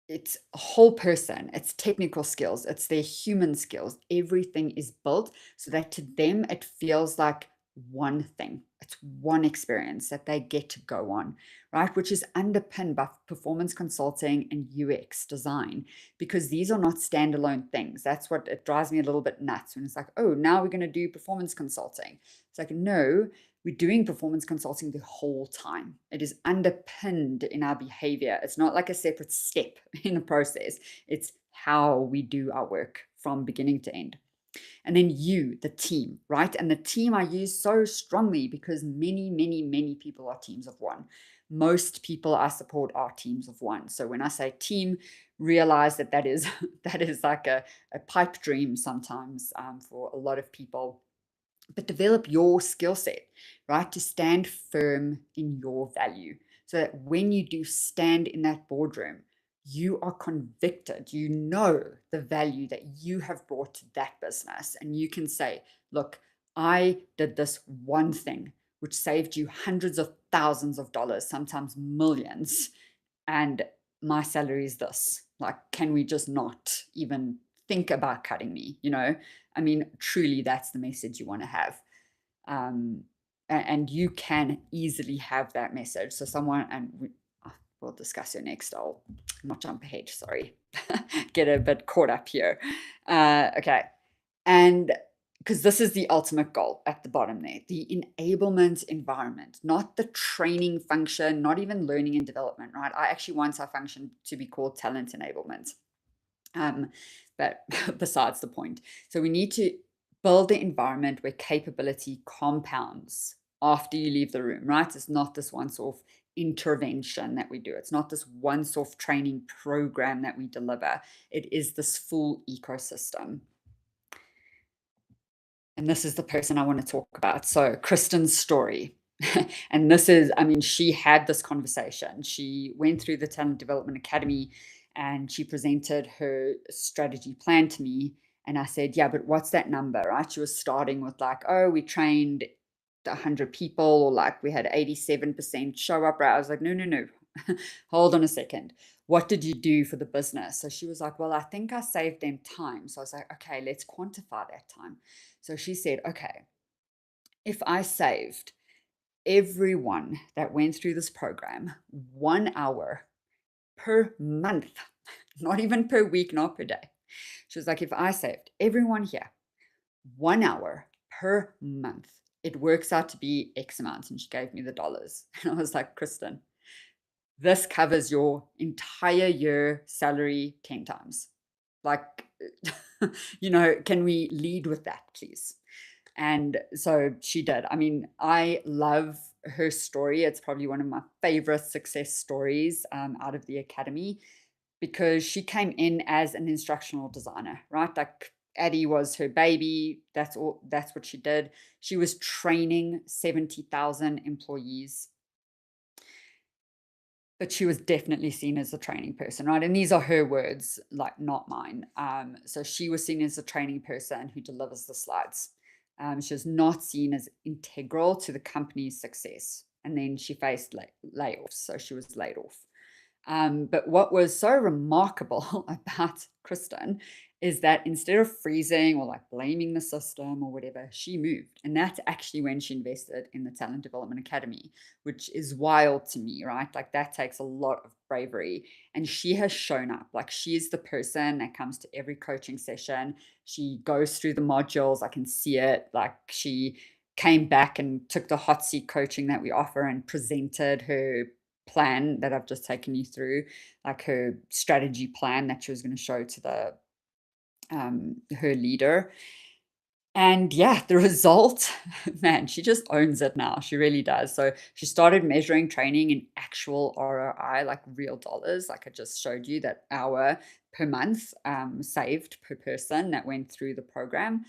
it's a whole person, it's technical skills, it's their human skills. Everything is built so that to them it feels like one thing. It's one experience that they get to go on, right? Which is underpinned by performance consulting and UX design, because these are not standalone things. That's what it drives me a little bit nuts when it's like, oh, now we're going to do performance consulting. It's like, no, we're doing performance consulting the whole time. It is underpinned in our behavior. It's not like a separate step in a process. It's how we do our work from beginning to end. And then you, the team, right? And the team I use so strongly because many, many, many people are teams of one. Most people I support are teams of one. So when I say team, realize that is like a pipe dream sometimes for a lot of people. But develop your skill set, right? To stand firm in your value so that when you do stand in that boardroom, you are convicted, you know the value that you have brought to that business. And you can say, look, I did this one thing which saved you hundreds of thousands of dollars, sometimes millions, and my salary is this. Like, can we just not even think about cutting me? I mean, truly, that's the message you want to have. Um, and you can easily have that message. So someone, and we'll discuss it next. I'll not jump ahead, sorry. Get a bit caught up here. Okay. And because this is the ultimate goal at the bottom there, the enablement environment, not the training function, not even learning and development, right? I actually want our function to be called talent enablement. But besides the point. So we need to build the environment where capability compounds after you leave the room, right? It's not this once-off intervention that we do. It's not this once-off training program that we deliver. It is this full ecosystem. And this is the person I want to talk about. So Kristen's story. And this is, I mean, she had this conversation. She went through the Talent Development Academy and she presented her strategy plan to me. And I said, yeah, but what's that number, right? She was starting with like, oh, we trained 100 people, or like we had 87% show up, right? I was like, no, hold on a second. What did you do for the business? So she was like, well, I think I saved them time. So I was like, okay, let's quantify that time. So she said, okay, if I saved everyone that went through this program 1 hour per month, not even per week, not per day. She was like, if I saved everyone here 1 hour per month, it works out to be X amount. And she gave me the dollars. And I was like, Kristen, this covers your entire year salary 10 times. Like, can we lead with that, please? And so she did. I mean, I love her story. It's probably one of my favorite success stories out of the academy, because she came in as an instructional designer, right? Like Addie was her baby. That's all. That's what she did. She was training 70,000 employees, but she was definitely seen as a training person, right? And these are her words, like not mine. So she was seen as a training person who delivers the slides. She was not seen as integral to the company's success. And then she faced layoffs, so she was laid off. But what was so remarkable about Kristen is that instead of freezing or like blaming the system or whatever, she moved. And that's actually when she invested in the Talent Development Academy, which is wild to me, right? Like that takes a lot of bravery. And she has shown up. Like she is the person that comes to every coaching session. She goes through the modules. I can see it. Like she came back and took the hot seat coaching that we offer and presented her plan that I've just taken you through, like her strategy plan that she was going to show to the her leader. And yeah, the result, man, she just owns it now. She really does. So she started measuring training in actual ROI, like real dollars, like I just showed you, that hour per month saved per person that went through the program.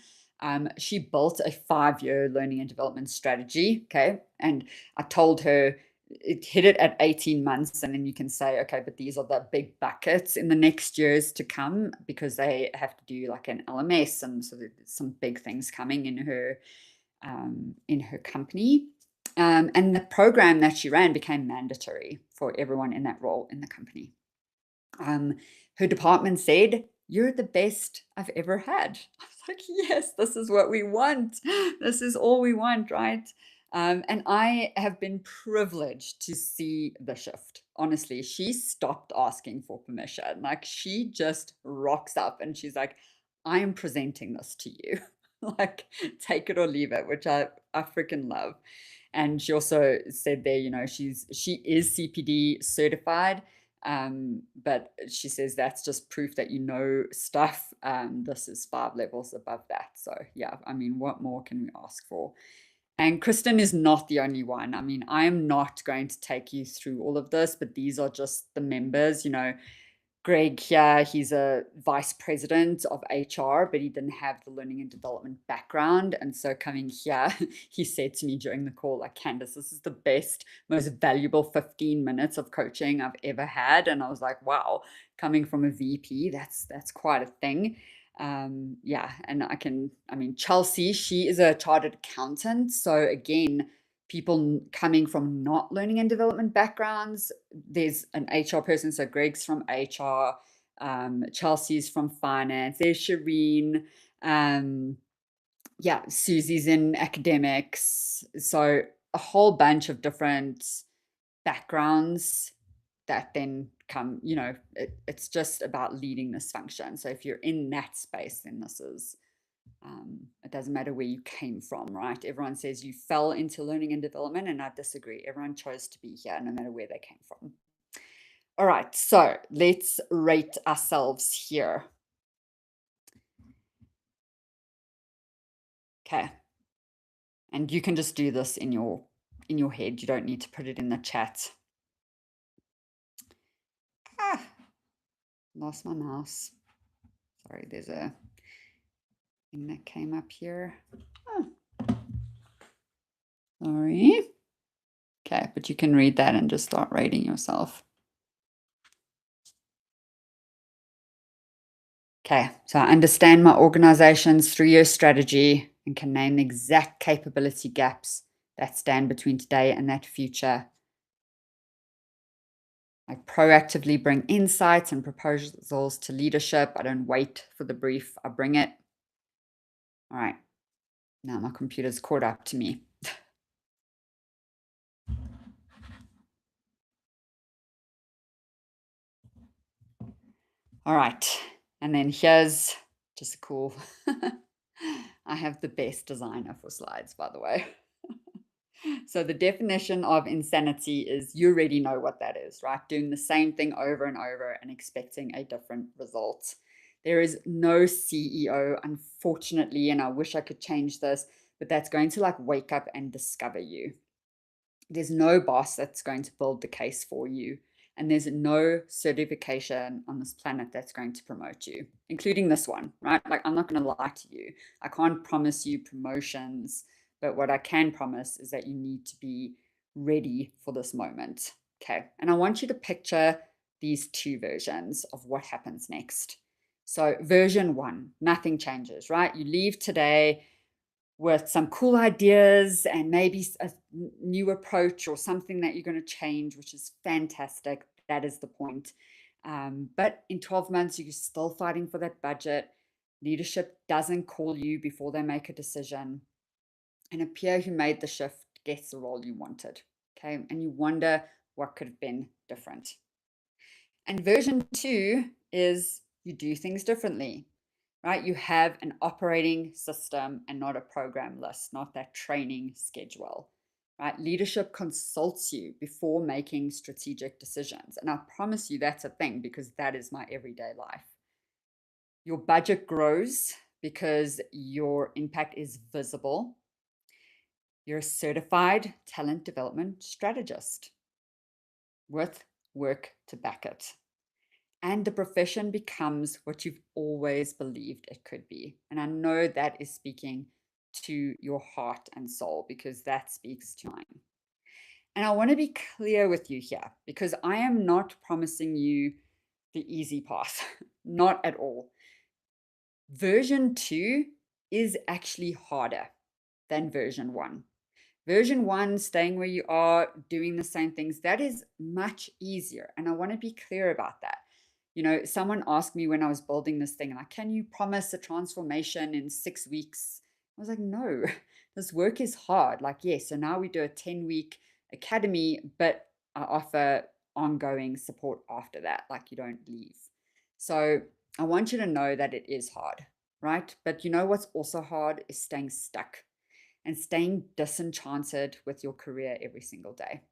She built a 5-year learning and development strategy. Okay. And I told her it hit it at 18 months, and then you can say, okay, but these are the big buckets in the next years to come, because they have to do like an LMS, and so there's some big things coming in her company. And the program that she ran became mandatory for everyone in that role in the company. Her department said, you're the best I've ever had. I was like, yes, this is what we want. This is all we want, right? And I have been privileged to see the shift. Honestly, she stopped asking for permission. Like she just rocks up and she's like, I am presenting this to you. Like, take it or leave it, which I freaking love. And she also said there, she is CPD certified. But she says that's just proof that you know stuff. This is 5 levels above that. So yeah, I mean, what more can we ask for? And Kristen is not the only one. I mean, I am not going to take you through all of this, but these are just the members. Greg here, he's a vice president of HR, but he didn't have the learning and development background. And so coming here, he said to me during the call, like, Candace, this is the best, most valuable 15 minutes of coaching I've ever had. And I was like, wow, coming from a VP, that's quite a thing. Yeah, and I mean, Chelsea, she is a chartered accountant. So again, people coming from not learning and development backgrounds. There's an HR person, so Greg's from HR, Chelsea's from finance, there's Shireen, yeah, Susie's in academics. So a whole bunch of different backgrounds that then come, it's just about leading this function. So if you're in that space, then this is it doesn't matter where you came from, right? Everyone says you fell into learning and development, and I disagree. Everyone chose to be here no matter where they came from. All right, so let's rate ourselves here. Okay. And you can just do this in your head. You don't need to put it in the chat. Lost my mouse. Sorry, there's a thing that came up here. Sorry. Okay, but you can read that and just start rating yourself. Okay, so I understand my organization's 3-year strategy and can name the exact capability gaps that stand between today and that future. I proactively bring insights and proposals to leadership. I don't wait for the brief, I bring it. All right, now my computer's caught up to me. All right, and then here's just a cool, I have the best designer for slides, by the way. So the definition of insanity is you already know what that is, right? Doing the same thing over and over and expecting a different result. There is no CEO, unfortunately, and I wish I could change this, but that's going to like wake up and discover you. There's no boss that's going to build the case for you. And there's no certification on this planet that's going to promote you, including this one, right? Like, I'm not going to lie to you. I can't promise you promotions, but what I can promise is that you need to be ready for this moment. Okay. And I want you to picture these two versions of what happens next. So, version 1, nothing changes, right? You leave today with some cool ideas and maybe a new approach or something that you're going to change, which is fantastic. That is the point. But in 12 months, you're still fighting for that budget. Leadership doesn't call you before they make a decision. And a peer who made the shift gets the role you wanted. Okay. And you wonder what could have been different. And version 2 is you do things differently. Right? You have an operating system and not a program list, not that training schedule, right? Leadership consults you before making strategic decisions. And I promise you that's a thing because that is my everyday life. Your budget grows because your impact is visible. You're a certified talent development strategist with work to back it. And the profession becomes what you've always believed it could be. And I know that is speaking to your heart and soul because that speaks to mine. And I want to be clear with you here because I am not promising you the easy path, not at all. Version 2 is actually harder than version 1. Version 1, staying where you are, doing the same things, that is much easier. And I want to be clear about that. Someone asked me when I was building this thing, like, can you promise a transformation in 6 weeks? I was like, no, this work is hard. Like, yes, so now we do a 10-week academy, but I offer ongoing support after that. Like, you don't leave. So I want you to know that it is hard, right? But you know what's also hard is staying stuck and staying disenchanted with your career every single day,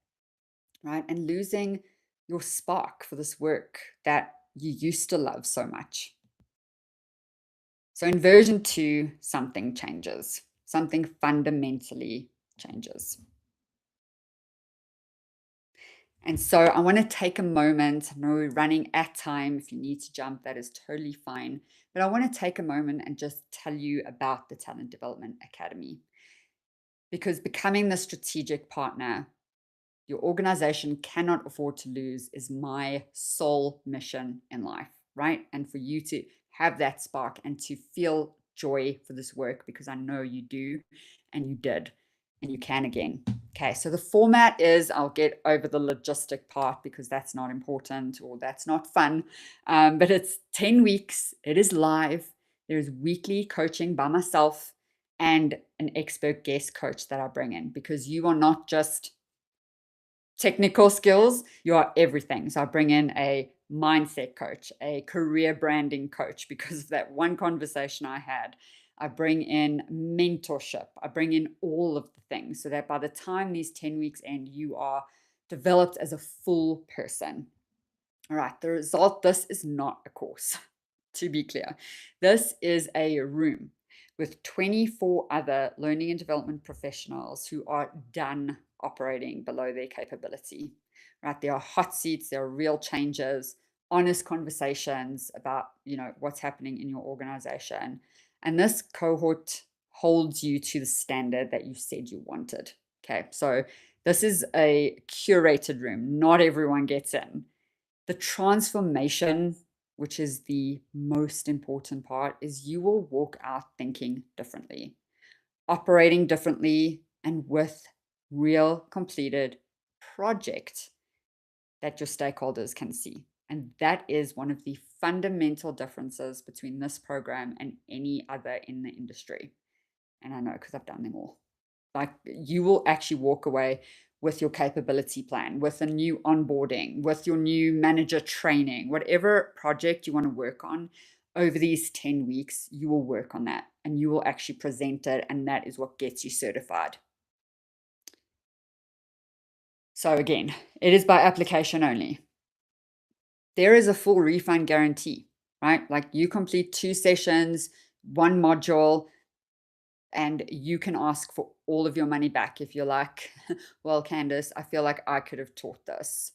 right? And losing your spark for this work that you used to love so much. So in version 2, something changes. Something fundamentally changes. And so I want to take a moment. I know we're running at time. If you need to jump, that is totally fine. But I want to take a moment and just tell you about the Talent Development Academy. Because becoming the strategic partner your organization cannot afford to lose is my sole mission in life, right? And for you to have that spark and to feel joy for this work, because I know you do and you did and you can again. Okay, so the format is I'll get over the logistic part because that's not important or that's not fun. But it's 10 weeks, it is live. There's weekly coaching by myself and an expert guest coach that I bring in because you are not just technical skills, you are everything. So I bring in a mindset coach, a career branding coach because of that one conversation I had. I bring in mentorship. I bring in all of the things so that by the time these 10 weeks end, you are developed as a full person. All right, the result, this is not a course, to be clear. This is a room with 24 other learning and development professionals who are done operating below their capability. Right? There are hot seats, there are real changes, honest conversations about, what's happening in your organization. And this cohort holds you to the standard that you said you wanted. Okay, so this is a curated room. Not everyone gets in. The transformation, which is the most important part, is you will walk out thinking differently, operating differently, and with real completed project that your stakeholders can see. And that is one of the fundamental differences between this program and any other in the industry. And I know because I've done them all. Like you will actually walk away with your capability plan, with a new onboarding, with your new manager training, whatever project you want to work on over these 10 weeks, you will work on that and you will actually present it. And that is what gets you certified. So again, it is by application only. There is a full refund guarantee, right? Like you complete 2 sessions, 1 module, and you can ask for all of your money back if you're like, well, Candace, I feel like I could have taught this.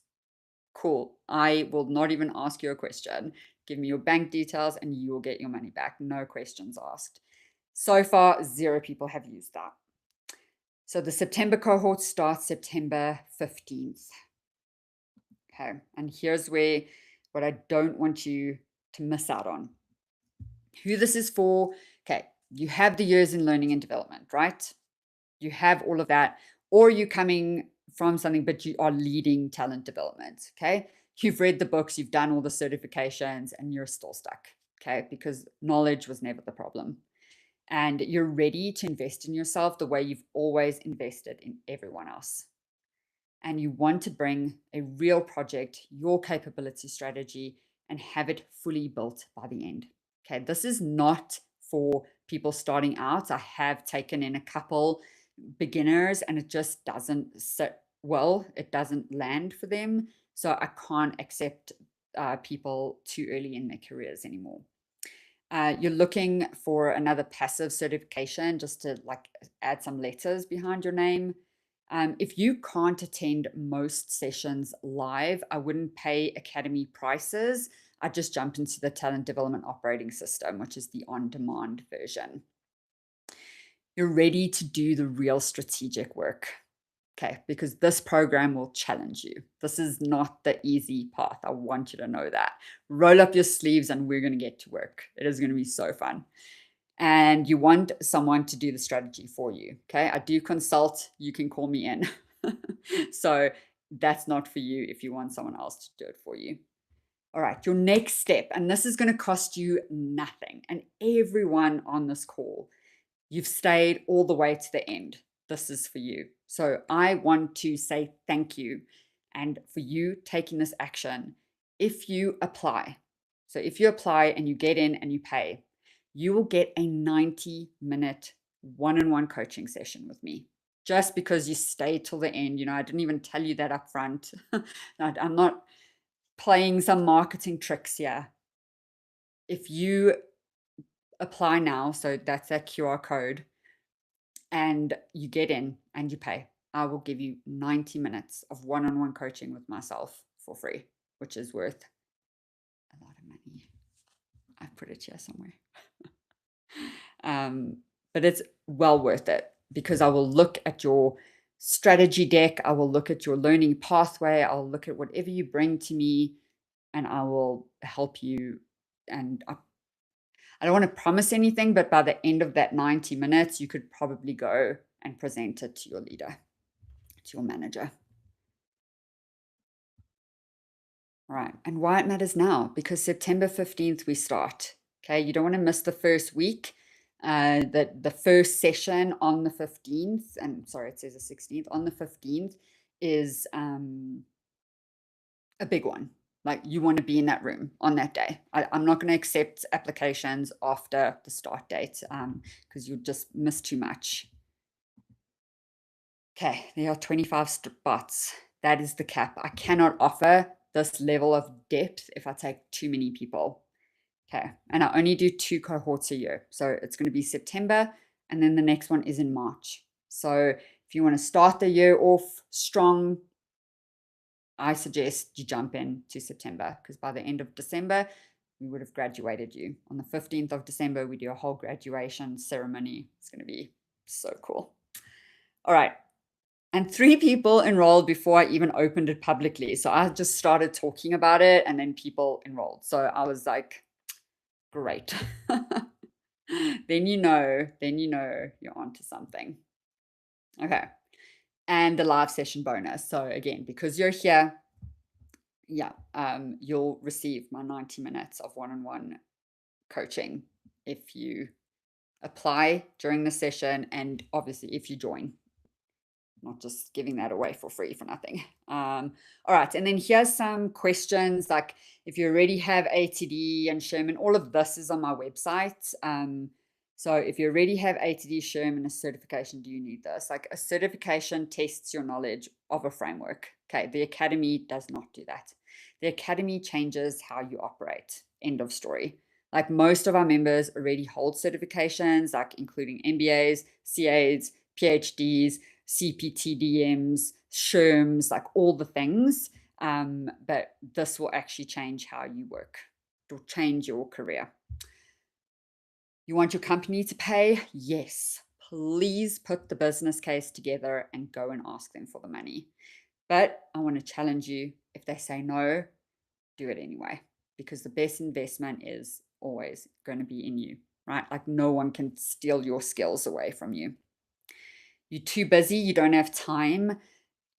Cool. I will not even ask you a question. Give me your bank details and you will get your money back. No questions asked. So far, 0 people have used that. So the September cohort starts September 15th. Okay. And here's what I don't want you to miss out on. Who this is for. Okay. You have the years in learning and development, right? You have all of that, or you're coming from something, but you are leading talent development. Okay. You've read the books, you've done all the certifications, and you're still stuck. Okay. Because knowledge was never the problem. And you're ready to invest in yourself the way you've always invested in everyone else. And you want to bring a real project, your capability strategy, and have it fully built by the end. Okay. This is not for people starting out. I have taken in a couple beginners and it just doesn't sit well. It doesn't land for them. So I can't accept people too early in their careers anymore. You're looking for another passive certification just to like add some letters behind your name. If you can't attend most sessions live, I wouldn't pay academy prices. I just jump into the talent development operating system, which is the on-demand version. You're ready to do the real strategic work. Okay, because this program will challenge you. This is not the easy path. I want you to know that. Roll up your sleeves and we're going to get to work. It is going to be so fun. And you want someone to do the strategy for you. Okay, I do consult. You can call me in. So that's not for you if you want someone else to do it for you. All right, your next step, and this is going to cost you nothing. And everyone on this call, you've stayed all the way to the end. This is for you. So I want to say thank you. And for you taking this action, if you apply, so if you apply and you get in and you pay, you will get a 90-minute one-on-one coaching session with me. Just because you stay till the end. I didn't even tell you that up front. I'm not playing some marketing tricks here. If you apply now, so that's that QR code, and you get in and you pay. I will give you 90 minutes of one-on-one coaching with myself for free, which is worth a lot of money. I put it here somewhere. But it's well worth it because I will look at your strategy deck. I will look at your learning pathway. I'll look at whatever you bring to me and I will help you. And I don't want to promise anything, but by the end of that 90 minutes, you could probably go and present it to your leader, to your manager. All right. And why it matters now, because September 15th, we start. Okay. You don't want to miss the first week. The first session on the 15th, and sorry, it says the 16th, on the 15th is a big one. Like you want to be in that room on that day. I'm not going to accept applications after the start date because you'll just miss too much. Okay, there are 25 spots. That is the cap. I cannot offer this level of depth if I take too many people. Okay, and I only do 2 cohorts a year. So it's going to be September and then the next one is in March. So if you want to start the year off strong, I suggest you jump in to September because by the end of December, we would have graduated you. On the 15th of December, we do a whole graduation ceremony. It's going to be so cool. All right. And 3 people enrolled before I even opened it publicly. So I just started talking about it and then people enrolled. So I was like, great. then you know you're onto something. Okay. And the live session bonus. So again, because you're here, you'll receive my 90 minutes of one-on-one coaching if you apply during the session and obviously if you join. Not just giving that away for free for nothing. All right, and then here's some questions like if you already have ATD and Sherman, all of this is on my website. So if you already have ATD, Sherman, a certification, do you need this? Like a certification tests your knowledge of a framework. Okay, the Academy does not do that. The Academy changes how you operate. End of story. Like most of our members already hold certifications, like including MBAs, CAs, PhDs, CPTDMs, SHRMs, like all the things. But this will actually change how you work. It will change your career. You want your company to pay? Yes. Please put the business case together and go and ask them for the money. But I want to challenge you. If they say no, do it anyway, because the best investment is always going to be in you, right? Like no one can steal your skills away from you. You're too busy, you don't have time,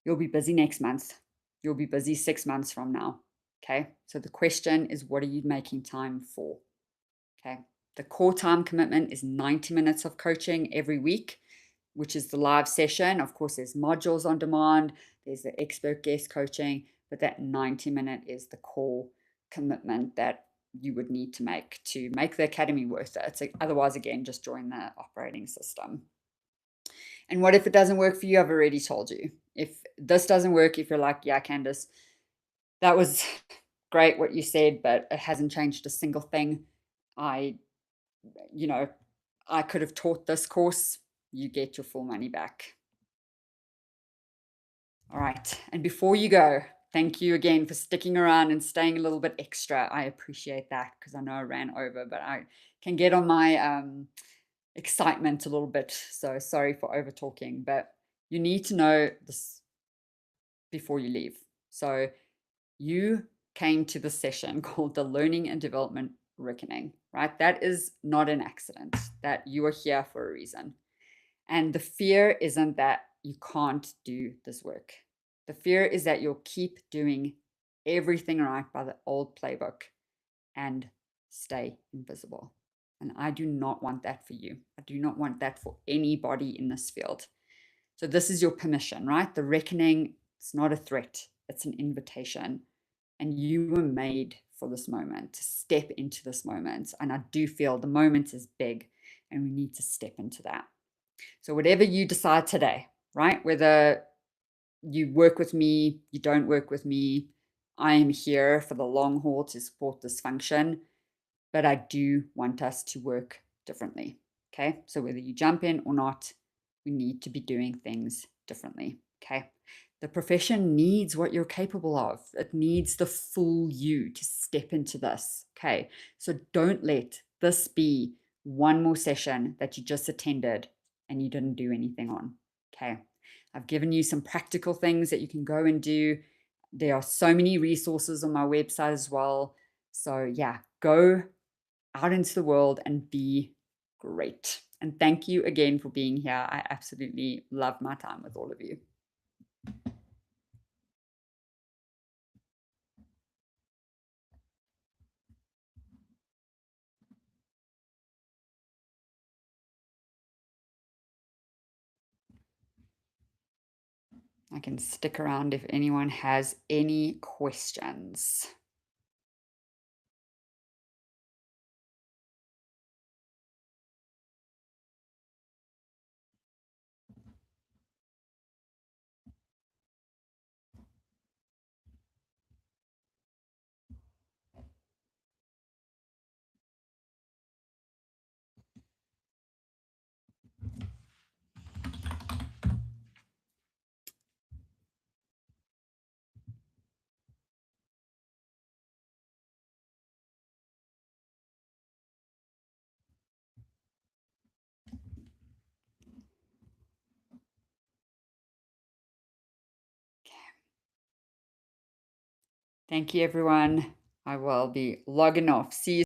you'll be busy next month. You'll be busy 6 months from now. Okay. So the question is, what are you making time for? Okay. The core time commitment is 90 minutes of coaching every week, which is the live session. Of course, there's modules on demand, there's the expert guest coaching, but that 90-minute is the core commitment that you would need to make the Academy worth it. So otherwise, again, just join the operating system. And what if it doesn't work for you? I've already told you. If this doesn't work, if you're like, yeah, Candace, that was great what you said, but it hasn't changed a single thing. I could have taught this course. You get your full money back. All right. And before you go, thank you again for sticking around and staying a little bit extra. I appreciate that because I know I ran over, but I can get on my excitement a little bit. So sorry for over talking, but you need to know this before you leave. So you came to the session called the Learning and Development Reckoning, right? That is not an accident, that you are here for a reason. And the fear isn't that you can't do this work. The fear is that you'll keep doing everything right by the old playbook and stay invisible. And I do not want that for you. I do not want that for anybody in this field. So this is your permission, right? The reckoning, it's not a threat, it's an invitation. And you were made for this moment, to step into this moment. And I do feel the moment is big and we need to step into that. So whatever you decide today, right? Whether you work with me, you don't work with me, I am here for the long haul to support this function, but I do want us to work differently. Okay. So whether you jump in or not, we need to be doing things differently. Okay. The profession needs what you're capable of. It needs the full you to step into this. Okay. So don't let this be one more session that you just attended and you didn't do anything on. Okay. I've given you some practical things that you can go and do. There are so many resources on my website as well. So, yeah, go out into the world and be great. And thank you again for being here. I absolutely love my time with all of you. I can stick around if anyone has any questions. Thank you, everyone. I will be logging off. See you